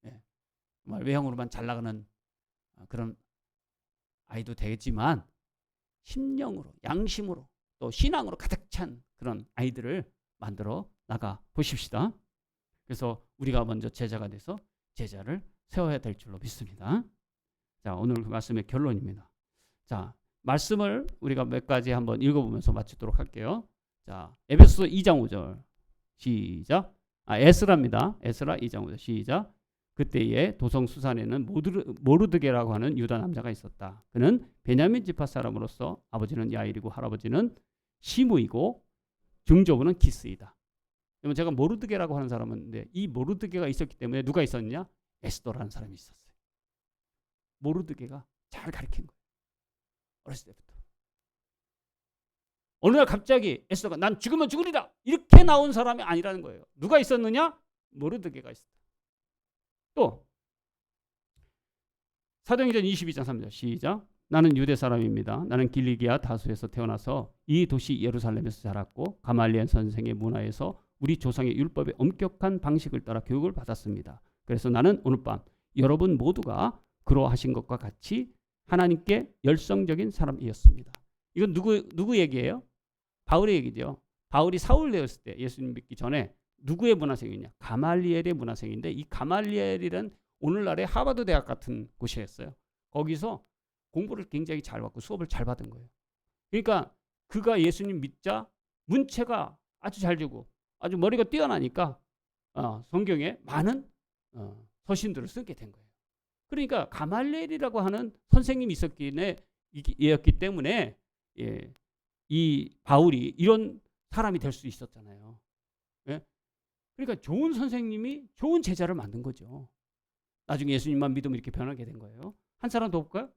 예, 정말 외형으로만 잘 나가는 그런 아이도 되겠지만 심령으로, 양심으로, 또 신앙으로 가득 찬 그런 아이들을 만들어 나가 보십시다. 그래서 우리가 먼저 제자가 돼서 제자를 세워야 될 줄로 믿습니다. 자, 오늘 그 말씀의 결론입니다. 자, 말씀을 우리가 몇 가지 한번 읽어보면서 마치도록 할게요. 자, 에베소서 2장 5절 시작. 에스라입니다. 에스라 2장 5절 시작. 그때에 도성 수산에는 모르드게라고 하는 유다 남자가 있었다. 그는 베냐민 지파 사람으로서 아버지는 야일이고 할아버지는 시므이고 중조부는 기스이다. 그러면 제가 모르드게라고 하는 사람은 이 모르드게가 있었기 때문에 누가 있었냐? 에스더라는 사람이 있었어요. 모르드게가 잘 가르친 거예요. 어렸을 때부터. 어느 날 갑자기 에스더가 난 죽으면 죽으리라 이렇게 나온 사람이 아니라는 거예요. 누가 있었느냐? 모르드게가 있었다. 또 사도행전 22장 3절 시작. 나는 유대 사람입니다. 나는 길리기아 다수에서 태어나서 이 도시 예루살렘에서 자랐고 가말리엘 선생의 문화에서 우리 조상의 율법의 엄격한 방식을 따라 교육을 받았습니다. 그래서 나는 오늘 밤 여러분 모두가 그러하신 것과 같이 하나님께 열성적인 사람이었습니다. 이건 누구 얘기예요? 바울의 얘기죠. 바울이 사울 되었을 때 예수님 믿기 전에 누구의 문화생이냐? 가말리엘의 문화생인데 이 가말리엘이란 오늘날의 하버드 대학 같은 곳이었어요. 거기서 공부를 굉장히 잘 받고 수업을 잘 받은 거예요. 그러니까 그가 예수님 믿자 문체가 아주 잘 되고 아주 머리가 뛰어나니까 성경에 많은 서신들을 쓰게 된 거예요. 그러니까 가말리엘이라고 하는 선생님이 있었기 때문에 이 바울이 이런 사람이 될 수 있었잖아요. 예? 그러니까 좋은 선생님이 좋은 제자를 만든 거죠. 나중에 예수님만 믿으면 이렇게 변하게 된 거예요. 한 사람 더 볼까요?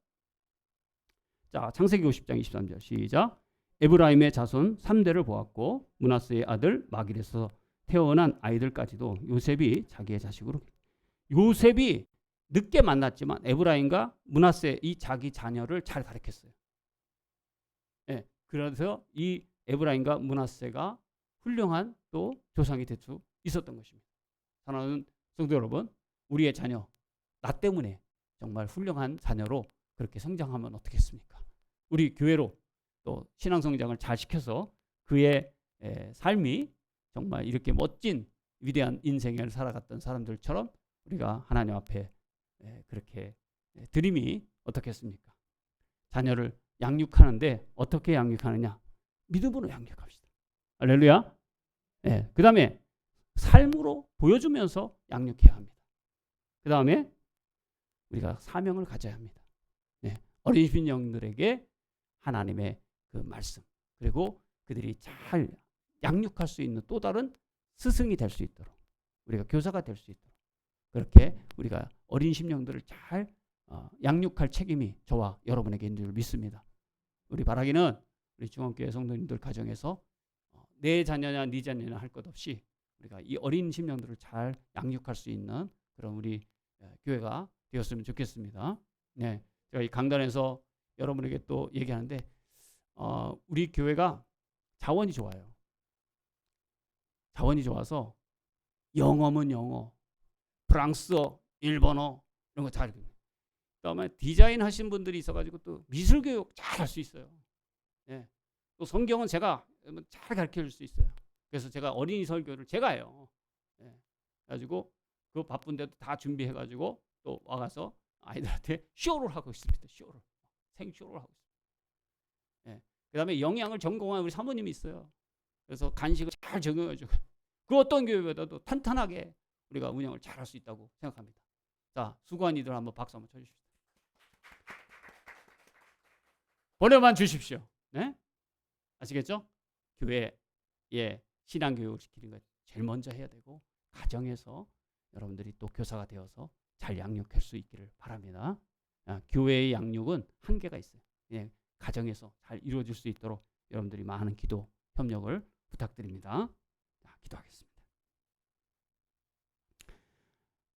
자, 창세기 50장 23절 시작. 에브라임의 자손 3대를 보았고 므낫세의 아들 마길에서 태어난 아이들까지도 요셉이 자기의 자식으로. 요셉이 늦게 만났지만 에브라임과 므낫세 이 자기 자녀를 잘 가르쳤어요. 예, 그래서 이 에브라임과 므낫세가 훌륭한 또 조상이 될 수 있었던 것입니다. 사랑하는 성도 여러분, 우리의 자녀 나 때문에 정말 훌륭한 자녀로 그렇게 성장하면 어떻겠습니까? 우리 교회로 또 신앙 성장을 잘 시켜서 그의 삶이 정말 이렇게 멋진 위대한 인생을 살아갔던 사람들처럼 우리가 하나님 앞에 그렇게 드림이 어떻겠습니까? 자녀를 양육하는데 어떻게 양육하느냐? 믿음으로 양육합시다. 할렐루야. 그 다음에 삶으로 보여주면서 양육해야 합니다. 그 다음에 우리가 사명을 가져야 합니다. 어린 신령들에게 하나님의 그 말씀 그리고 그들이 잘 양육할 수 있는 또 다른 스승이 될 수 있도록 우리가 교사가 될 수 있도록 그렇게 우리가 어린 심령들을 잘 양육할 책임이 저와 여러분에게 있는 줄 믿습니다. 우리 바라기는 우리 중앙교회 성도님들 가정에서 내 자녀냐 네 자녀냐 할 것 없이 우리가 이 어린 심령들을 잘 양육할 수 있는 그런 우리 교회가 되었으면 좋겠습니다. 제가 이 강단에서 여러분에게 또 얘기하는데 우리 교회가 자원이 좋아요. 자원이 좋아서 영어면 영어, 프랑스어, 일본어 이런 거 잘 배워요. 그다음에 디자인 하신 분들이 있어가지고 또 미술 교육 잘 할 수 있어요. 또 성경은 제가 잘 가르쳐 줄 수 있어요. 그래서 제가 어린이 설교를 제가 해요. 그래가지고 그 바쁜데도 다 준비해가지고 또 와가서 아이들한테 쇼를 하고 있습니다. 쇼를 생쇼를 하고 있습니다. 그다음에 영양을 전공한 우리 사모님이 있어요. 그래서 간식을 잘 적용해주고 그 어떤 교회보다도 탄탄하게 우리가 운영을 잘 할 수 있다고 생각합니다. 자, 수고한 이들 한번 박수 한번 쳐주십시오. 번호만 주십시오. 네? 아시겠죠? 교회에 신앙 교육을 시키는 거 제일 먼저 해야 되고 가정에서 여러분들이 또 교사가 되어서 잘 양육할 수 있기를 바랍니다. 교회의 양육은 한계가 있어요. 가정에서 잘 이루어질 수 있도록 여러분들이 많은 기도 협력을 부탁드립니다. 기도하겠습니다.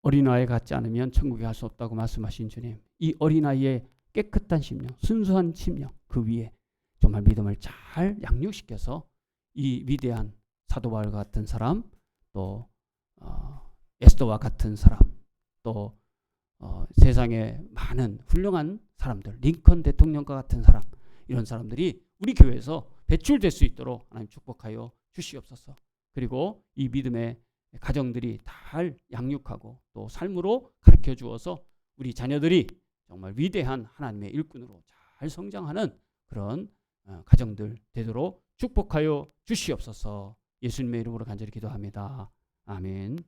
어린아이 같지 않으면 천국에 갈 수 없다고 말씀하신 주님, 이 어린아이의 깨끗한 심령, 순수한 심령, 그 위에 정말 믿음을 잘 양육시켜서 이 위대한 사도 바울 같은 사람, 또 에스더와 같은 사람, 또 세상에 많은 훌륭한 사람들, 링컨 대통령과 같은 사람, 이런 사람들이 우리 교회에서 배출될 수 있도록 하나님 축복하여 주시옵소서. 그리고 이 믿음의 가정들이 잘 양육하고 또 삶으로 가르쳐 주어서 우리 자녀들이 정말 위대한 하나님의 일꾼으로 잘 성장하는 그런 가정들 되도록 축복하여 주시옵소서. 예수님의 이름으로 간절히 기도합니다. 아멘.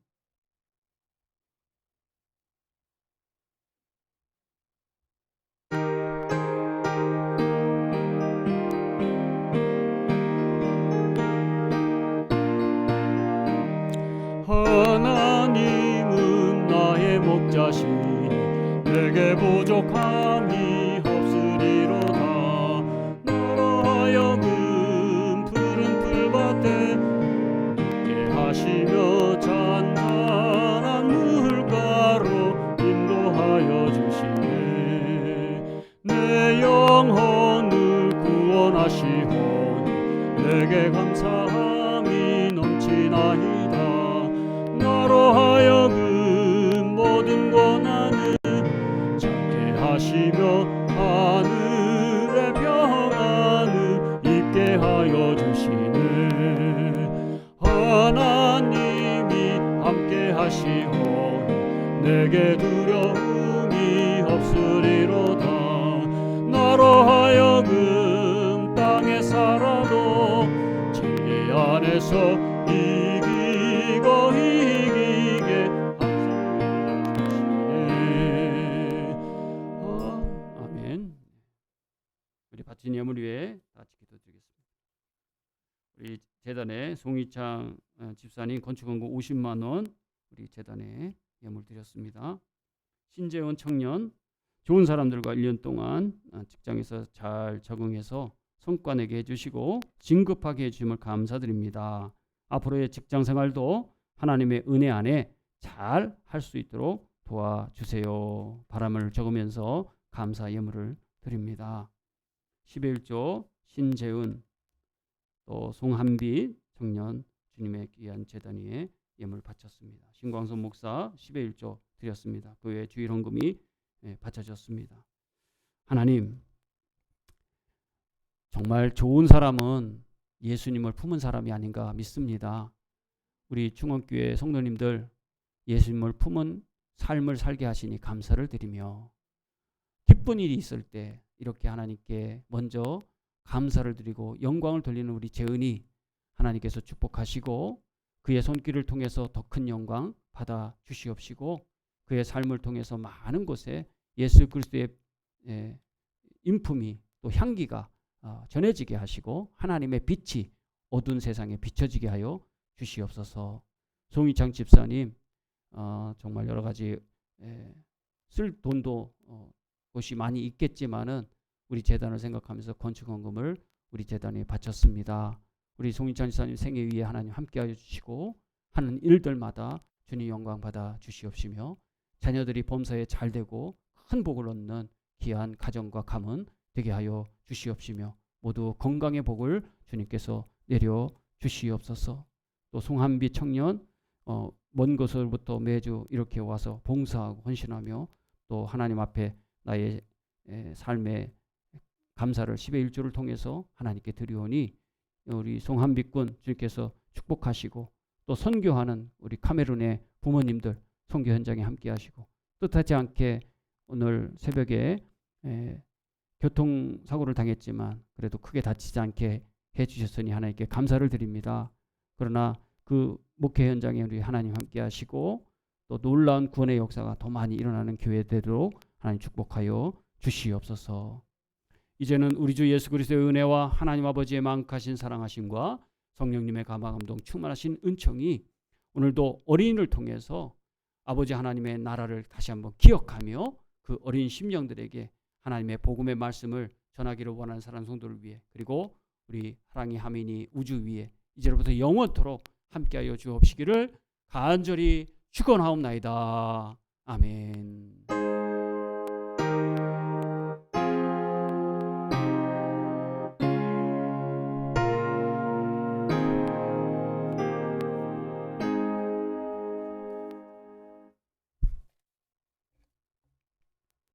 하나님은 나의 목자시니 내게 부족함이 없으리로다. 너로 하여금 푸른 풀밭에 눕게 하시며 잔잔한 물가로 인도하여 주시네. 내 영혼을 구원하시오니 내게 감사함이 넘치나이다. 나로 하여금 모든 고난을 참게 하시며 하늘의 평안을 입게 하여 주시네. 하나님이 함께 하시오니 내게 두려움이 없으리로다. 나로 하여금 땅에 살아도 진리 안에서 이기고 이기게 하시네. 아멘. 우리 바친 예물 위에 같이 기도드리겠습니다. 우리 재단에 송희창 집사님 건축원금 50만 원 우리 재단에 예물 드렸습니다. 신재원 청년 좋은 사람들과 1년 동안 직장에서 잘 적응해서 성과 내게 해주시고 진급하게 해주심을 감사드립니다. 앞으로의 직장 생활도 하나님의 은혜 안에 잘 할 수 있도록 도와주세요. 바람을 적으면서 감사 예물을 드립니다. 11조 신재은 또 송한빛 청년 주님의 귀한 재단 위에 예물 바쳤습니다. 신광선 목사 11조 드렸습니다. 그 외에 주일 헌금이 바쳐졌습니다. 하나님, 정말 좋은 사람은 예수님을 품은 사람이 아닌가 믿습니다. 우리 충원교회 성도님들 예수님을 품은 삶을 살게 하시니 감사를 드리며 기쁜 일이 있을 때 이렇게 하나님께 먼저 감사를 드리고 영광을 돌리는 우리 재은이 하나님께서 축복하시고 그의 손길을 통해서 더 큰 영광 받아 주시옵시고 그의 삶을 통해서 많은 곳에 예수 그리스도의 인품이 또 향기가 전해지게 하시고 하나님의 빛이 어두운 세상에 비춰지게 하여 주시옵소서. 송희창 집사님 정말 여러 가지 쓸 돈도 곳이 많이 있겠지만은 우리 재단을 생각하면서 건축헌금을 우리 재단에 바쳤습니다. 우리 송희창 집사님 생애 위에 하나님 함께하여 주시고 하는 일들마다 주님 영광 받아 주시옵시며 자녀들이 범사에 잘 되고 큰 복을 얻는 귀한 가정과 가문 되게 하여 주시옵시며 모두 건강의 복을 주님께서 내려 주시옵소서. 또 송한빛 청년 먼 곳으로부터 매주 이렇게 와서 봉사하고 헌신하며 또 하나님 앞에 나의 삶의 감사를 10의 1조를 통해서 하나님께 드리오니 우리 송한빛 군 주님께서 축복하시고 또 선교하는 우리 카메룬의 부모님들 선교 현장에 함께 하시고 뜻하지 않게 오늘 새벽에 교통사고를 당했지만 그래도 크게 다치지 않게 해주셨으니 하나님께 감사를 드립니다. 그러나 그 목회 현장에 우리 하나님 함께 하시고 또 놀라운 구원의 역사가 더 많이 일어나는 교회 되도록 하나님 축복하여 주시옵소서. 이제는 우리 주 예수 그리스도의 은혜와 하나님 아버지의 만극하신 사랑하심과 성령님의 감화감동 충만하신 은총이 오늘도 어린이를 통해서 아버지 하나님의 나라를 다시 한번 기억하며 그 어린 심령들에게 하나님의 복음의 말씀을 전하기를 원하는 사랑 성도를 위해 그리고 우리 하랑이 하민이 우주 위에 이제로부터 영원토록 함께하여 주옵시기를 간절히 축원하옵나이다. 아멘.